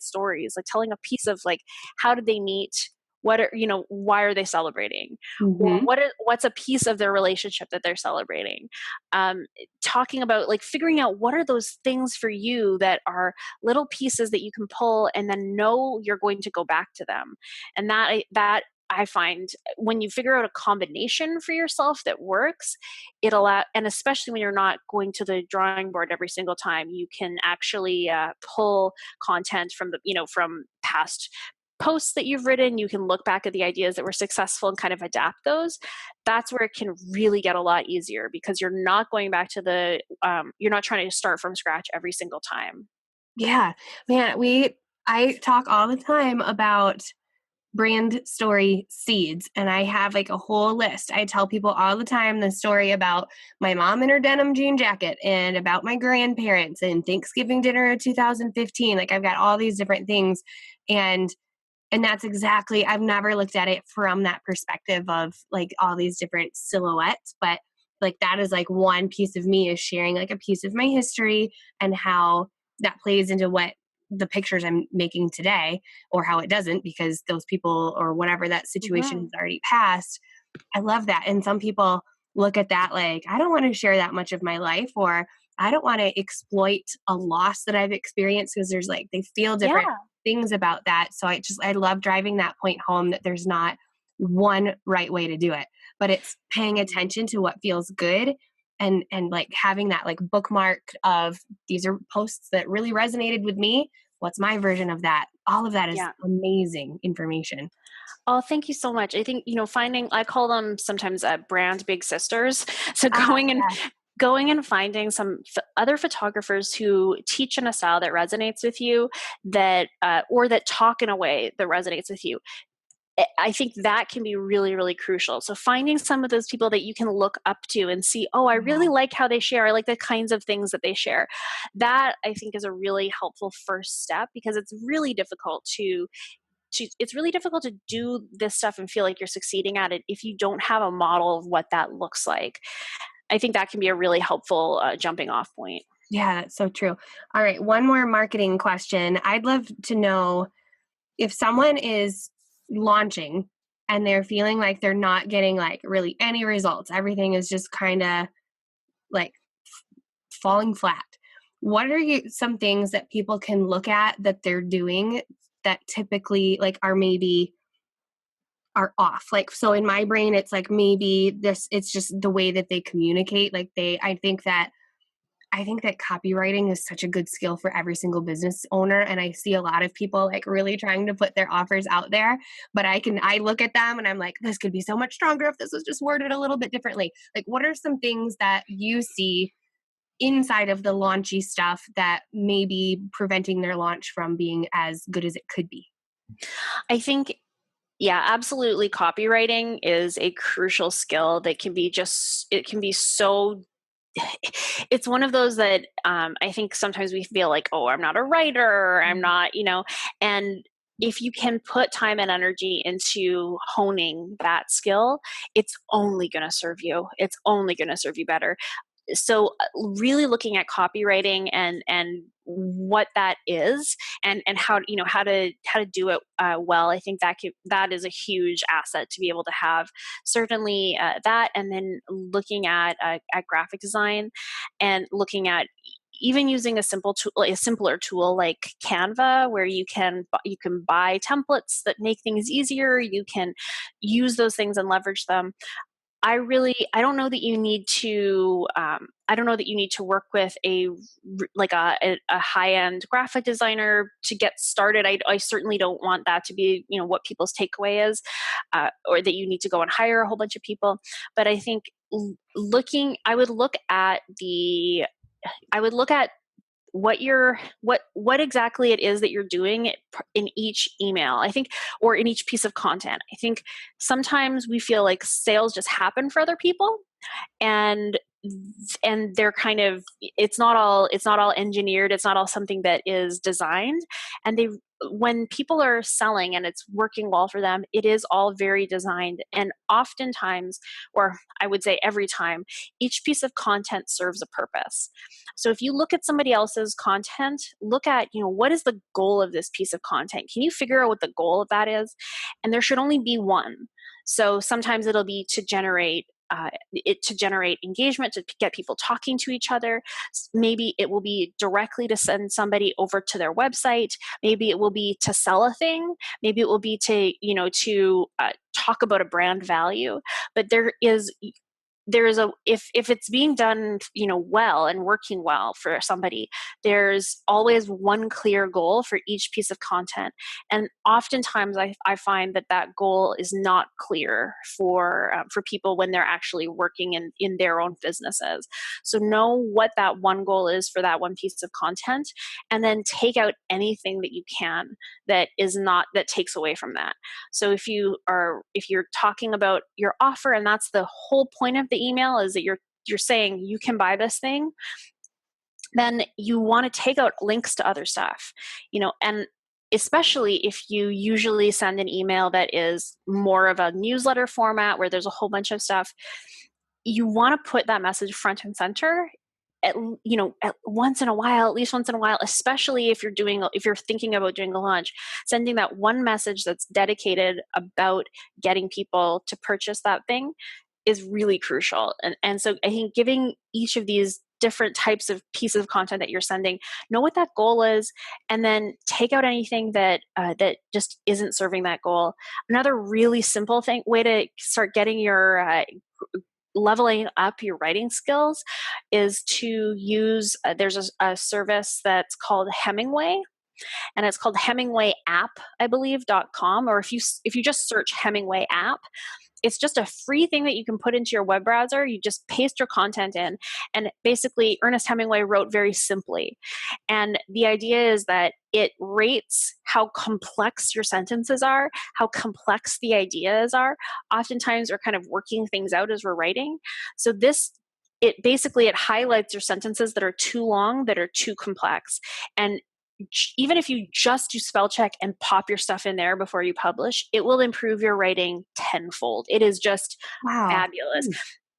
stories, like telling a piece of like, how did they meet? Why are they celebrating? Or Mm-hmm. what's a piece of their relationship that they're celebrating? Talking about like figuring out what are those things for you that are little pieces that you can pull and then know you're going to go back to them. And that I find when you figure out a combination for yourself that works, and especially when you're not going to the drawing board every single time, you can actually pull content from past posts that you've written. You can look back at the ideas that were successful and kind of adapt those. That's where it can really get a lot easier because you're not going back to you're not trying to start from scratch every single time. Yeah. Man, I talk all the time about brand story seeds, and I have like a whole list. I tell people all the time the story about my mom in her denim jean jacket and about my grandparents and Thanksgiving dinner in 2015. Like I've got all these different things, and that's exactly, I've never looked at it from that perspective of like all these different silhouettes, but like that is like one piece of me is sharing like a piece of my history and how that plays into what the pictures I'm making today, or how it doesn't because those people or whatever that situation has Mhm. already passed. I love that. And some people look at that like, I don't want to share that much of my life, or I don't want to exploit a loss that I've experienced, because there's like, they feel different Yeah. things about that. So I love driving that point home that there's not one right way to do it, but it's paying attention to what feels good, and like having that like bookmark of these are posts that really resonated with me. What's my version of that? All of that is Yeah. amazing information. Oh, thank you so much. I think, I call them sometimes brand big sisters. So Ah, yeah. going and finding some other photographers who teach in a style that resonates with you, or that talk in a way that resonates with you. I think that can be really, really crucial. So finding some of those people that you can look up to and see, oh, I really Yeah. like how they share. I like the kinds of things that they share. That I think is a really helpful first step, because it's really difficult to do this stuff and feel like you're succeeding at it if you don't have a model of what that looks like. I think that can be a really helpful jumping off point. Yeah, that's so true. All right, one more marketing question. I'd love to know if someone is launching and they're feeling like they're not getting like really any results. Everything is just kind of like falling flat. What are some things that people can look at that they're doing that typically like are off? Like, so in my brain, it's like maybe it's just the way that they communicate. Like I think that I think that copywriting is such a good skill for every single business owner. And I see a lot of people like really trying to put their offers out there. But I look at them and I'm like, this could be so much stronger if this was just worded a little bit differently. Like, what are some things that you see inside of the launchy stuff that may be preventing their launch from being as good as it could be? I think, yeah, absolutely. Copywriting is a crucial skill that can be it can be so, it's one of those that I think sometimes we feel like, oh, I'm not a writer, I'm not, and if you can put time and energy into honing that skill, it's only going to serve you. It's only going to serve you better. So really looking at copywriting and what that is, and how, how to do it well. I think that is a huge asset to be able to have. Certainly that, and then looking at graphic design, and looking at even using a simpler tool like Canva, where you can buy templates that make things easier. You can use those things and leverage them. I don't know that you need to, I don't know that you need to work with a high-end graphic designer to get started. I certainly don't want that to be, what people's takeaway is, or that you need to go and hire a whole bunch of people. But I think I would look at what exactly it is that you're doing in each email, I think, or in each piece of content. I think sometimes we feel like sales just happen for other people, and they're kind of, it's not all engineered, it's not all something that is designed. And when people are selling and it's working well for them, it is all very designed. And oftentimes, or I would say every time, each piece of content serves a purpose. So if you look at somebody else's content, look at, what is the goal of this piece of content? Can you figure out what the goal of that is? And there should only be one. So sometimes it'll be to generate engagement, to get people talking to each other. Maybe it will be directly to send somebody over to their website. Maybe it will be to sell a thing. Maybe it will be to talk about a brand value. But if it's being done well and working well for somebody, there's always one clear goal for each piece of content. And oftentimes I find that goal is not clear for people when they're actually working in their own businesses. So know what that one goal is for that one piece of content, and then take out anything that you can that takes away from that. So if you're talking about your offer, and that's the whole point of the email, is that you're saying you can buy this thing, then you want to take out links to other stuff, and especially if you usually send an email that is more of a newsletter format where there's a whole bunch of stuff, you want to put that message front and center at least once in a while, especially if you're thinking about doing a launch. Sending that one message that's dedicated about getting people to purchase that thing is really crucial. And so I think giving each of these different types of pieces of content that you're sending, know what that goal is, and then take out anything that just isn't serving that goal. Another really simple way to start getting your leveling up your writing skills is to use there's a service that's called Hemingway, and it's called Hemingway app, I believe, .com. Or if you just search Hemingway app, it's just a free thing that you can put into your web browser. You just paste your content in, and basically Ernest Hemingway wrote very simply. And the idea is that it rates how complex your sentences are, how complex the ideas are. Oftentimes we're kind of working things out as we're writing. So it highlights your sentences that are too long, that are too complex. And even if you just do spell check and pop your stuff in there before you publish, it will improve your writing tenfold. It is just Wow. fabulous.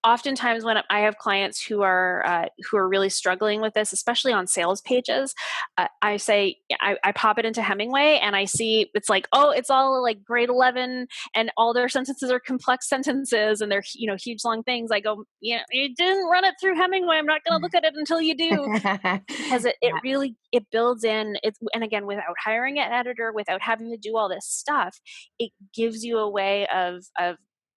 Oftentimes when I have clients who are really struggling with this, especially on sales pages, I say, I pop it into Hemingway, and I see it's like, oh, it's all like grade 11, and all their sentences are complex sentences, and they're huge long things. I go, you didn't run it through Hemingway. I'm not going to look at it until you do, because it Yeah. really builds in it. And again, without hiring an editor, without having to do all this stuff, it gives you a way of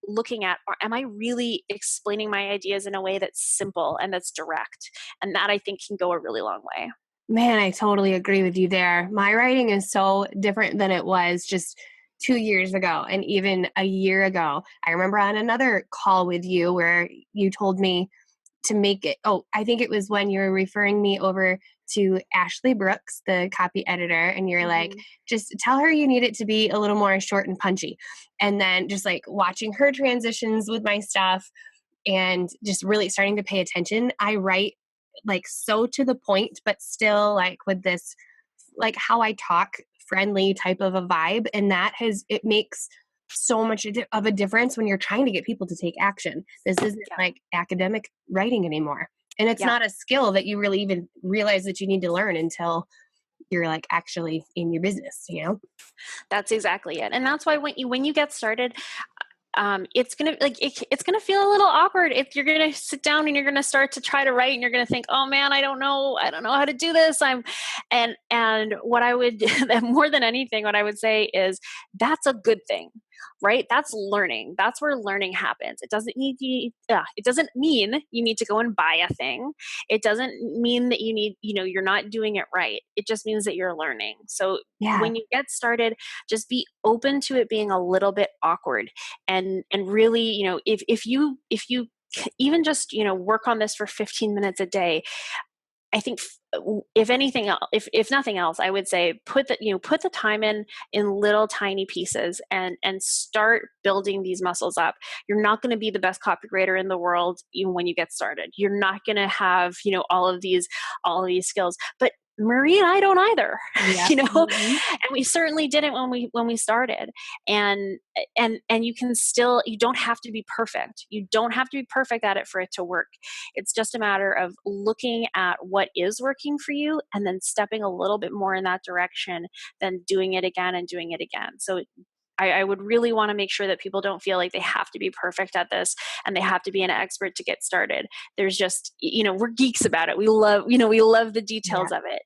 looking at, or am I really explaining my ideas in a way that's simple and that's direct? And that, I think, can go a really long way. Man, I totally agree with you there. My writing is so different than it was just 2 years ago and even a year ago. I remember on another call with you where you told me to make it. Oh, I think it was when you were referring me over to Ashley Brooks, the copy editor, and you're like, Mm-hmm. just tell her you need it to be a little more short and punchy. And then just like watching her transitions with my stuff and just really starting to pay attention. I write like so to the point, but still like with this, like how I talk, friendly type of a vibe. And that it makes so much of a difference when you're trying to get people to take action. This isn't Yeah. like academic writing anymore. And it's Yeah. not a skill that you really even realize that you need to learn until you're like actually in your business, you know? That's exactly it. And that's why when you get started, it's gonna it's gonna feel a little awkward if you're gonna sit down and you're gonna start to try to write and you're gonna think, oh man, I don't know how to do this. And what I would more than anything, what I would say is that's a good thing, right? That's learning. That's where learning happens. It doesn't mean you need to go and buy a thing. It doesn't mean that you're not doing it right. It just means that you're learning. So Yeah. when you get started, just be open to it being a little bit awkward, and really, if you even just work on this for 15 minutes a day. I think, if anything else, if nothing else, I would say put the time in little tiny pieces, and start building these muscles up. You're not going to be the best copywriter in the world even when you get started. You're not going to have all of these skills, but Marie and I don't either. Yeah. And we certainly didn't when we started. And you don't have to be perfect. You don't have to be perfect at it for it to work. It's just a matter of looking at what is working for you and then stepping a little bit more in that direction, than doing it again and doing it again. So I would really want to make sure that people don't feel like they have to be perfect at this and they have to be an expert to get started. There's just, we're geeks about it. We love the Yeah. details of it.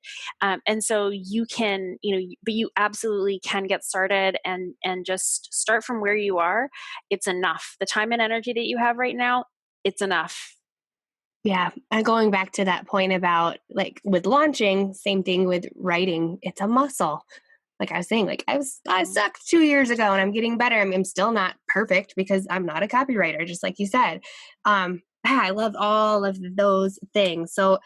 And so you can, but you absolutely can get started, and just start from where you are. It's enough. The time and energy that you have right now, it's enough. Yeah. And going back to that point about like with launching, same thing with writing, it's a muscle. Like I was saying, like I Mhm. sucked 2 years ago and I'm getting better. I'm still not perfect because I'm not a copywriter, just like you said. I love all of those things. So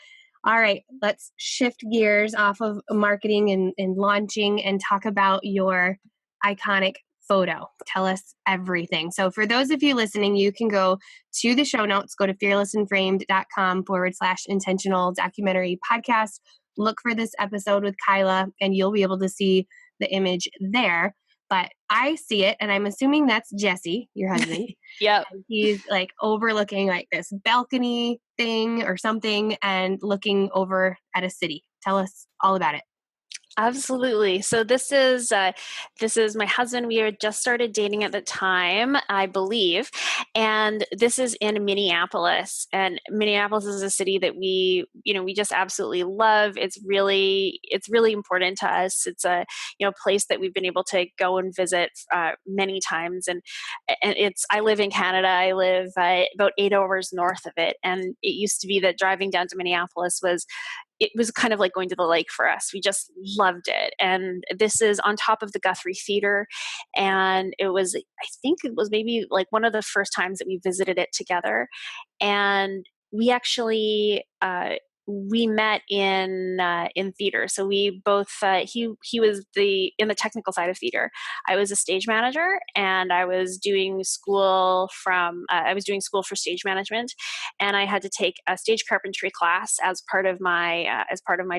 all right, let's shift gears off of marketing and launching and talk about your iconic photo. Tell us everything. So, for those of you listening, you can go to the show notes, go to fearlessandframed.com/intentional documentary podcast. Look for this episode with Kyla, and you'll be able to see the image there. But I see it, and I'm assuming that's Jesse, your husband. Yep. He's like overlooking like this balcony thing or something and looking over at a city. Tell us all about it. Absolutely. So this is my husband. We had just started dating at the time, I believe, and this is in Minneapolis. And Minneapolis is a city that we just absolutely love. It's really important to us. It's a place that we've been able to go and visit many times. And I live in Canada. I live about 8 hours north of it, and it used to be that driving down to Minneapolis was kind of like going to the lake for us. We just loved it. And this is on top of the Guthrie Theater. And I think it was maybe like one of the first times that we visited it together. And we actually, we met in theater. So we both he was in the technical side of theater. I was a stage manager, and I was doing school for stage management, and I had to take a stage carpentry class as part of my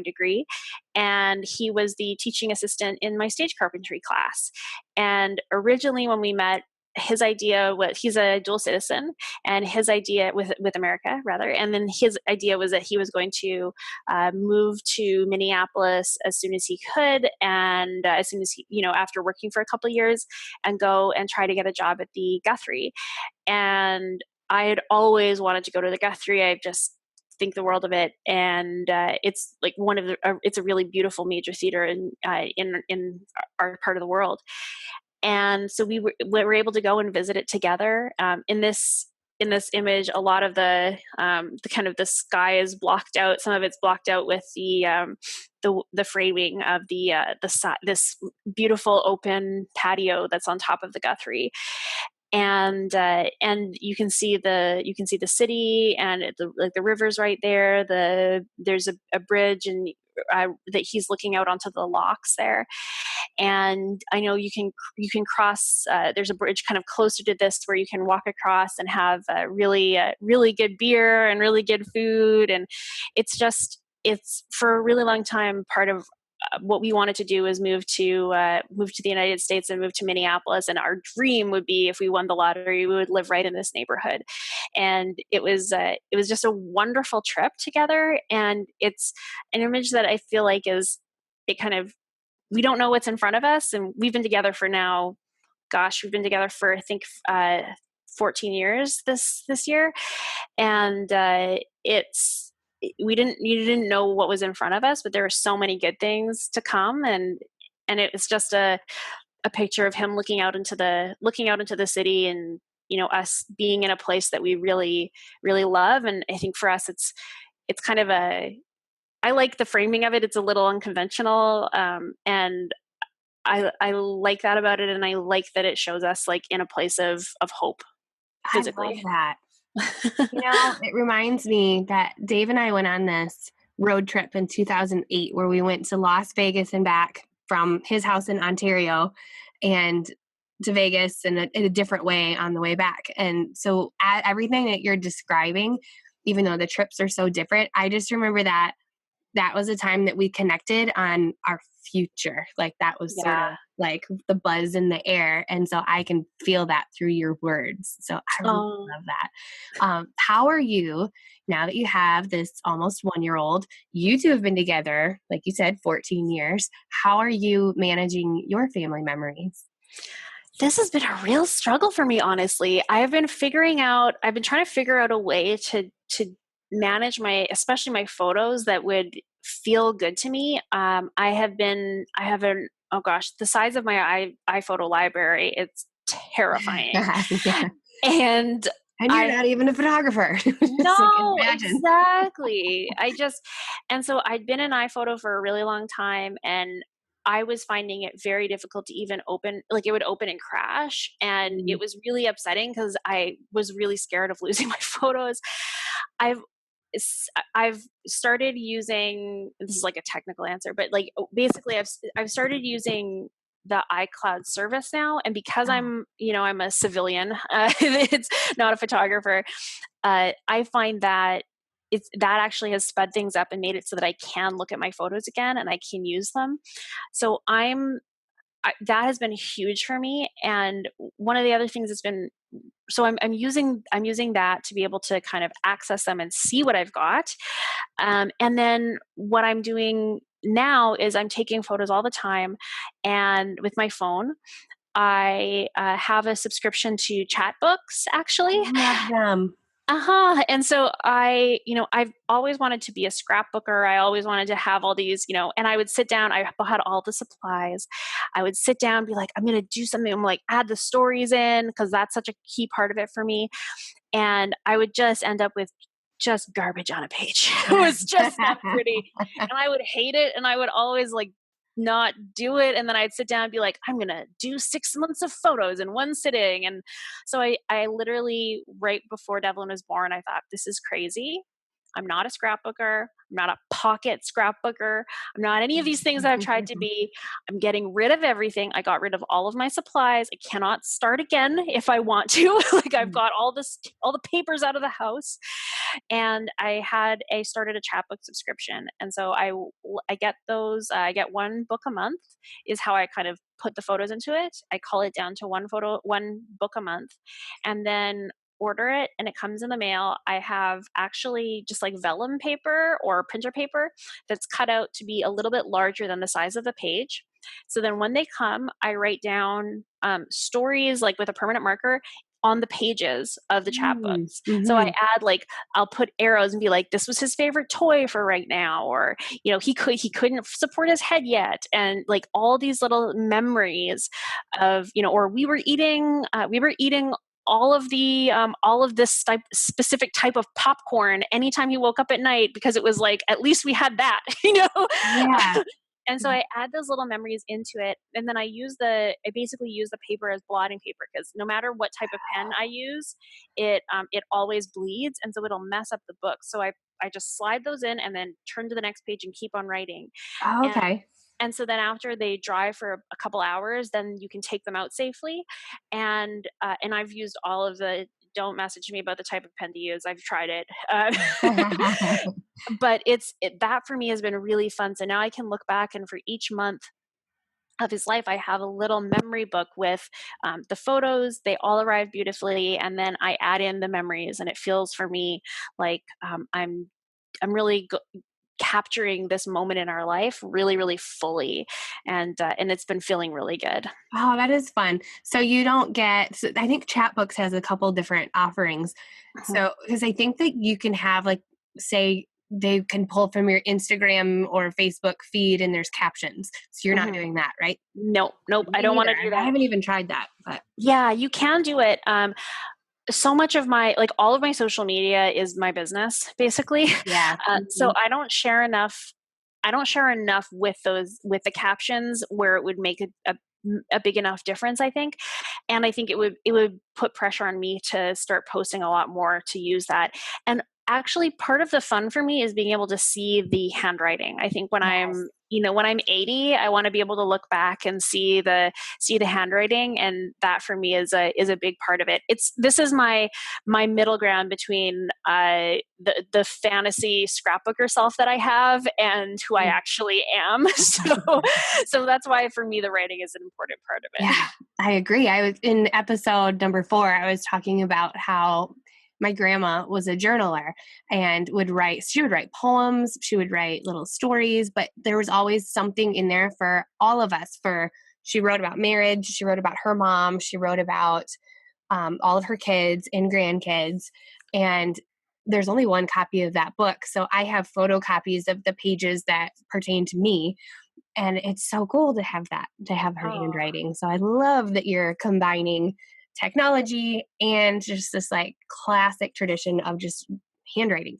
degree. And he was the teaching assistant in my stage carpentry class. And originally, when we met, his idea was, he's a dual citizen, and his idea with America rather, and then his idea was that he was going to move to Minneapolis as soon as he could, and as soon as after working for a couple of years, and go and try to get a job at the Guthrie. And I had always wanted to go to the Guthrie. I just think the world of it, and it's like it's a really beautiful major theater in our part of the world. And so we were able to go and visit it together. In this image, a lot of the kind of the sky is blocked out. Some of it's blocked out with the framing of this beautiful open patio that's on top of the Guthrie. And you can see the city, and the river's right there. There's a bridge, and that he's looking out onto the locks there. And I know you can cross. There's a bridge kind of closer to this where you can walk across and have really good beer and really good food. And it's for a really long time part of what we wanted to do is move to the United States and move to Minneapolis. And our dream would be, if we won the lottery, we would live right in this neighborhood. And it was just a wonderful trip together. And it's an image that I feel like we don't know what's in front of us. And we've been together for now, we've been together for, I think, 14 years this year. And you didn't know what was in front of us, but there were so many good things to come. And it was just a picture of him looking out into the city, and, us being in a place that we really, really love. And I think for us, it's kind of I like the framing of it. It's a little unconventional. And I like that about it. And I like that it shows us like in a place of hope physically. I love that. It reminds me that Dave and I went on this road trip in 2008 where we went to Las Vegas and back from his house in Ontario and to Vegas in a different way on the way back. And so everything that you're describing, even though the trips are so different, I just remember that was a time that we connected on our future. Like that was sort of like the buzz in the air. And so I can feel that through your words. So I really love that. How are you, now that you have this almost 1-year-old, you two have been together, like you said, 14 years. How are you managing your family memories? This has been a real struggle for me, honestly. I've been trying to figure out a way to manage especially my photos that would feel good to me. Oh gosh, the size of my iPhoto library, it's terrifying. Yeah. And you're not even a photographer. No, exactly. And so I'd been in iPhoto for a really long time, and I was finding it very difficult to even open, like it would open and crash. And it was really upsetting because I was really scared of losing my photos. I've started using, this is like a technical answer, but like basically I've started using the iCloud service now. And because I'm a civilian, it's not a photographer. I find that that actually has sped things up and made it so that I can look at my photos again and I can use them. So that has been huge for me. And one of the other things that's been, so I'm using that to be able to kind of access them and see what I've got. And then what I'm doing now is I'm taking photos all the time, and with my phone, I have a subscription to chat books, actually. Love them. And so I've always wanted to be a scrapbooker. I always wanted to have all these, and I would sit down, I had all the supplies. I would sit down and be like, I'm going to do something. I'm like, add the stories in, because that's such a key part of it for me. And I would just end up with just garbage on a page. It was just not pretty. And I would hate it. And I would always like not do it. And then I'd sit down and be like, I'm going to do 6 months of photos in one sitting. And so I literally, right before Devlin was born, I thought, this is crazy. I'm not a scrapbooker. I'm not a pocket scrapbooker. I'm not any of these things that I've tried to be. I'm getting rid of everything. I got rid of all of my supplies. I cannot start again if I want to. Like I've got all the papers out of the house. And I started a chapbook subscription. And so I get those, I get one book a month is how I kind of put the photos into it. I call it down to one book a month, and then order it, and it comes in the mail. I have actually just like vellum paper or printer paper that's cut out to be a little bit larger than the size of the page. So then when they come, I write down stories like with a permanent marker on the pages of the chapbooks. So I Mm-hmm. add like, I'll put arrows and be like, this was his favorite toy for right now, or he couldn't support his head yet, and like all these little memories of or we were eating all of this specific type of popcorn anytime he woke up at night, because it was like at least we had that. Yeah. And so I add those little memories into it, and then I basically use the paper as blotting paper, because no matter what type of pen I use, it always bleeds, and so it'll mess up the book. So I just slide those in and then turn to the next page and keep on writing. Oh, And okay. and so then after they dry for a couple hours, then you can take them out safely. And I've used all of the. Don't message me about the type of pen to use. I've tried it. But that for me has been really fun. So now I can look back, and for each month of his life, I have a little memory book with the photos. They all arrive beautifully, and then I add in the memories, and it feels for me like I'm really capturing this moment in our life really, really fully, and it's been feeling really good. Oh, that is fun. So you don't get, so I think Chatbooks has a couple different offerings. Mhm. So, because I think that you can have, like, say, they can pull from your Instagram or Facebook feed and there's captions. So you're not Mhm. doing that, right? Nope, I Me don't want neither. to do I that. haven't even tried that, but Yeah, you can do it. So much of all of my social media is my business, basically. yeah. So Mhm. I don't share enough with the captions where it would make a big enough difference, I think. And I think it would put pressure on me to start posting a lot more to use that. And actually, part of the fun for me is being able to see the handwriting. I think Yes. when I'm 80, I want to be able to look back and see the handwriting, and that for me is a big part of it. This is my middle ground between the fantasy scrapbooker self that I have and who I actually am. So that's why for me the writing is an important part of it. Yeah, I agree. I was in episode number 4, I was talking about how my grandma was a journaler and she would write poems, she would write little stories, but there was always something in there for all of us. She wrote about marriage, she wrote about her mom, she wrote about all of her kids and grandkids. And there's only one copy of that book. So I have photocopies of the pages that pertain to me, and it's so cool to have that, to have her Oh, handwriting. So I love that you're combining technology and just this like classic tradition of just handwriting.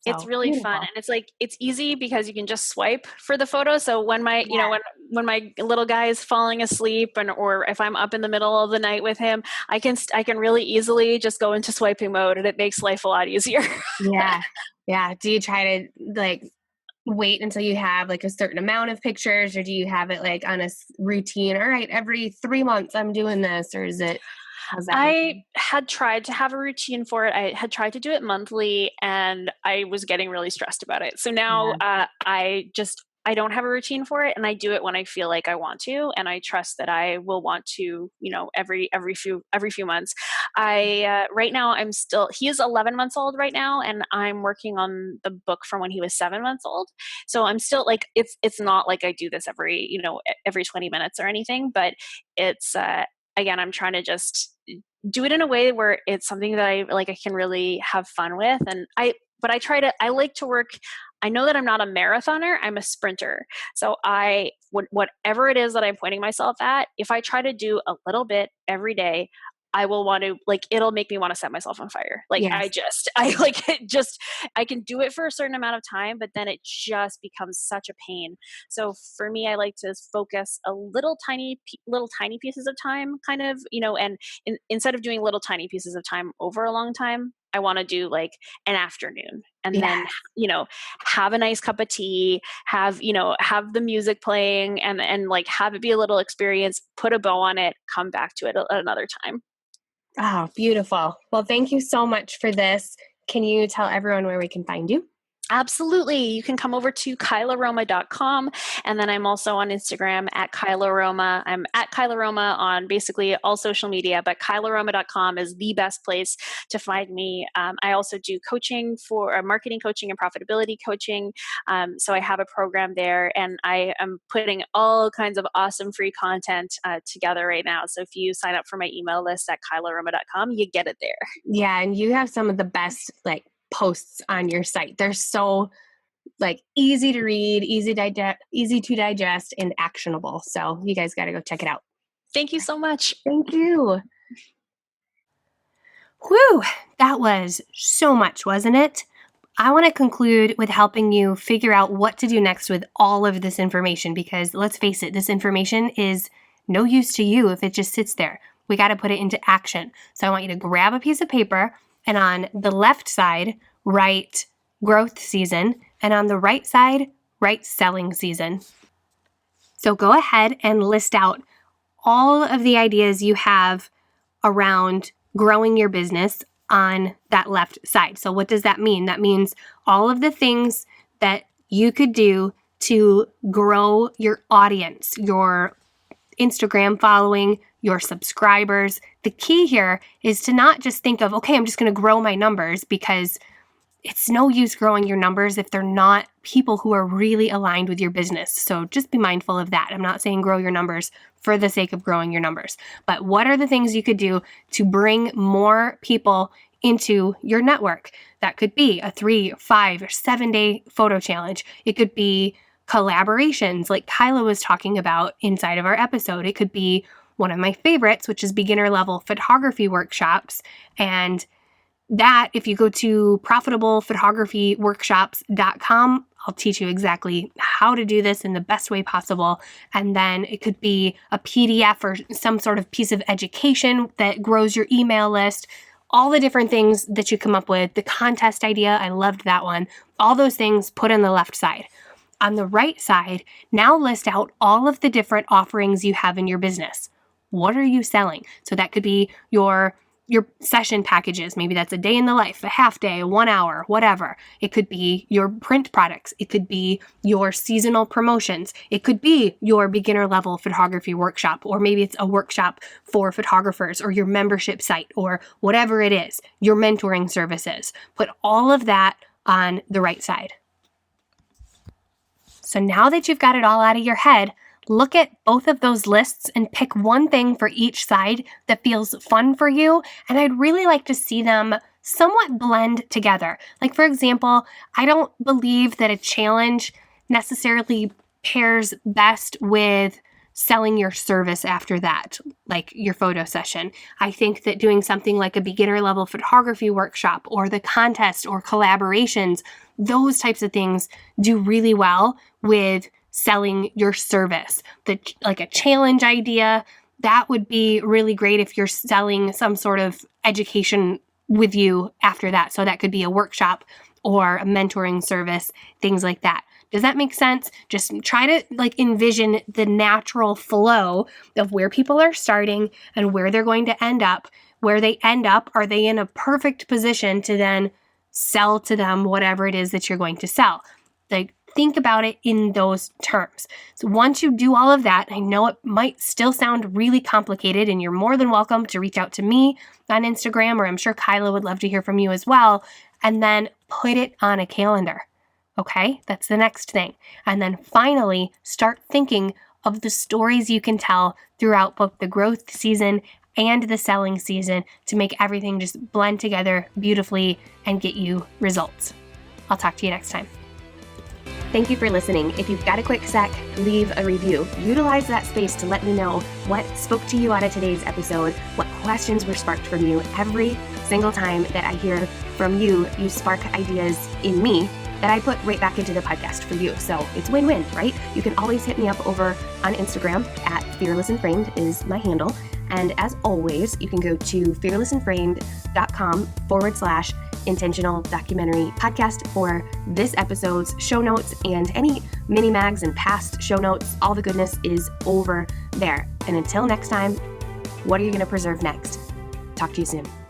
it's So really fun, beautiful. and it's easy because you can just swipe for the photo. So when my you know Yeah. when my little guy is falling asleep, or if I'm up in the middle of the night with him, I can really easily just go into swiping mode, and it makes life a lot easier. Yeah. Yeah. Do you try to like wait until you have like a certain amount of pictures, or do you have it like on a routine? All right, every 3 months I'm doing this, or how's that I working? had tried to have a routine for it. I had tried to do it monthly, and I was getting really stressed about it. So now Yeah. I don't have a routine for it, and I do it when I feel like I want to, and I trust that I will want to, every few months. I right now he is 11 months old right now, and I'm working on the book from when he was 7 months old. So I'm still like it's not like I do this every 20 minutes or anything, but it's again, I'm trying to just do it in a way where it's something that I can really have fun with. I like to work. I know that I'm not a marathoner, I'm a sprinter. So whatever it is that I'm pointing myself at, if I try to do a little bit every day, I will want to, like, it'll make me want to set myself on fire. Like Yes. I like it just, I can do it for a certain amount of time, but then it just becomes such a pain. So for me, I like to focus a little tiny pieces of time, kind of, and instead of doing little tiny pieces of time over a long time, I want to do like an afternoon, and then, Yes. you know, have a nice cup of tea, have the music playing, and like have it be a little experience, put a bow on it, come back to it at another time. Oh, beautiful. Well, thank you so much for this. Can you tell everyone where we can find you? Absolutely. You can come over to KylaRoma.com. And then I'm also on Instagram at Kyla Roma. I'm at Kyla Roma on basically all social media, but KylaRoma.com is the best place to find me. I also do coaching for marketing coaching and profitability coaching. So I have a program there, and I am putting all kinds of awesome free content together right now. So if you sign up for my email list at KylaRoma.com, you get it there. Yeah, and you have some of the best posts on your site. They're so easy to read, easy to digest, and actionable. So you guys got to go check it out. Thank you so much. Thank you. Whew, that was so much, wasn't it? I want to conclude with helping you figure out what to do next with all of this information, because let's face it, this information is no use to you if it just sits there. We got to put it into action. So I want you to grab a piece of paper, and on the left side, write growth season, and on the right side, write selling season. So go ahead and list out all of the ideas you have around growing your business on that left side. So what does that mean? That means all of the things that you could do to grow your audience, your Instagram following, your subscribers. The key here is to not just think of, okay, I'm just going to grow my numbers, because it's no use growing your numbers if they're not people who are really aligned with your business. So just be mindful of that. I'm not saying grow your numbers for the sake of growing your numbers, but what are the things you could do to bring more people into your network? That could be a 3, 5, or 7-day photo challenge. It could be collaborations like Kyla was talking about inside of our episode. It could be one of my favorites, which is beginner level photography workshops. And that, if you go to profitablephotographyworkshops.com, I'll teach you exactly how to do this in the best way possible. And then it could be a PDF or some sort of piece of education that grows your email list. All the different things that you come up with. The contest idea, I loved that one. All those things put on the left side. On the right side, now list out all of the different offerings you have in your business. What are you selling? So that could be your session packages. Maybe that's a day in the life, a half day, 1 hour, whatever. It could be your print products. It could be your seasonal promotions. It could be your beginner level photography workshop, or maybe it's a workshop for photographers, or your membership site, or whatever it is, your mentoring services. Put all of that on the right side. So now that you've got it all out of your head, look at both of those lists and pick one thing for each side that feels fun for you. And I'd really like to see them somewhat blend together. Like, for example, I don't believe that a challenge necessarily pairs best with selling your service after that, like your photo session. I think that doing something like a beginner level photography workshop, or the contest, or collaborations, those types of things do really well with selling your service. Like a challenge idea, that would be really great if you're selling some sort of education with you after that. So that could be a workshop or a mentoring service, things like that. Does that make sense? Just try to envision the natural flow of where people are starting and where they're going to end up. Where they end up, are they in a perfect position to then sell to them whatever it is that you're going to sell? Think about it in those terms. So once you do all of that, I know it might still sound really complicated, and you're more than welcome to reach out to me on Instagram, or I'm sure Kyla would love to hear from you as well, and then put it on a calendar. Okay, that's the next thing. And then finally, start thinking of the stories you can tell throughout both the growth season and the selling season to make everything just blend together beautifully and get you results. I'll talk to you next time. Thank you for listening. If you've got a quick sec, leave a review. Utilize that space to let me know what spoke to you out of today's episode, what questions were sparked from you. Every single time that I hear from you, you spark ideas in me that I put right back into the podcast for you. So it's win-win, right? You can always hit me up over on Instagram at fearlessandframed is my handle. And as always, you can go to fearlessandframed.com/intentional documentary podcast for this episode's show notes, and any mini mags and past show notes. All the goodness is over there. And until next time, what are you going to preserve next? Talk to you soon.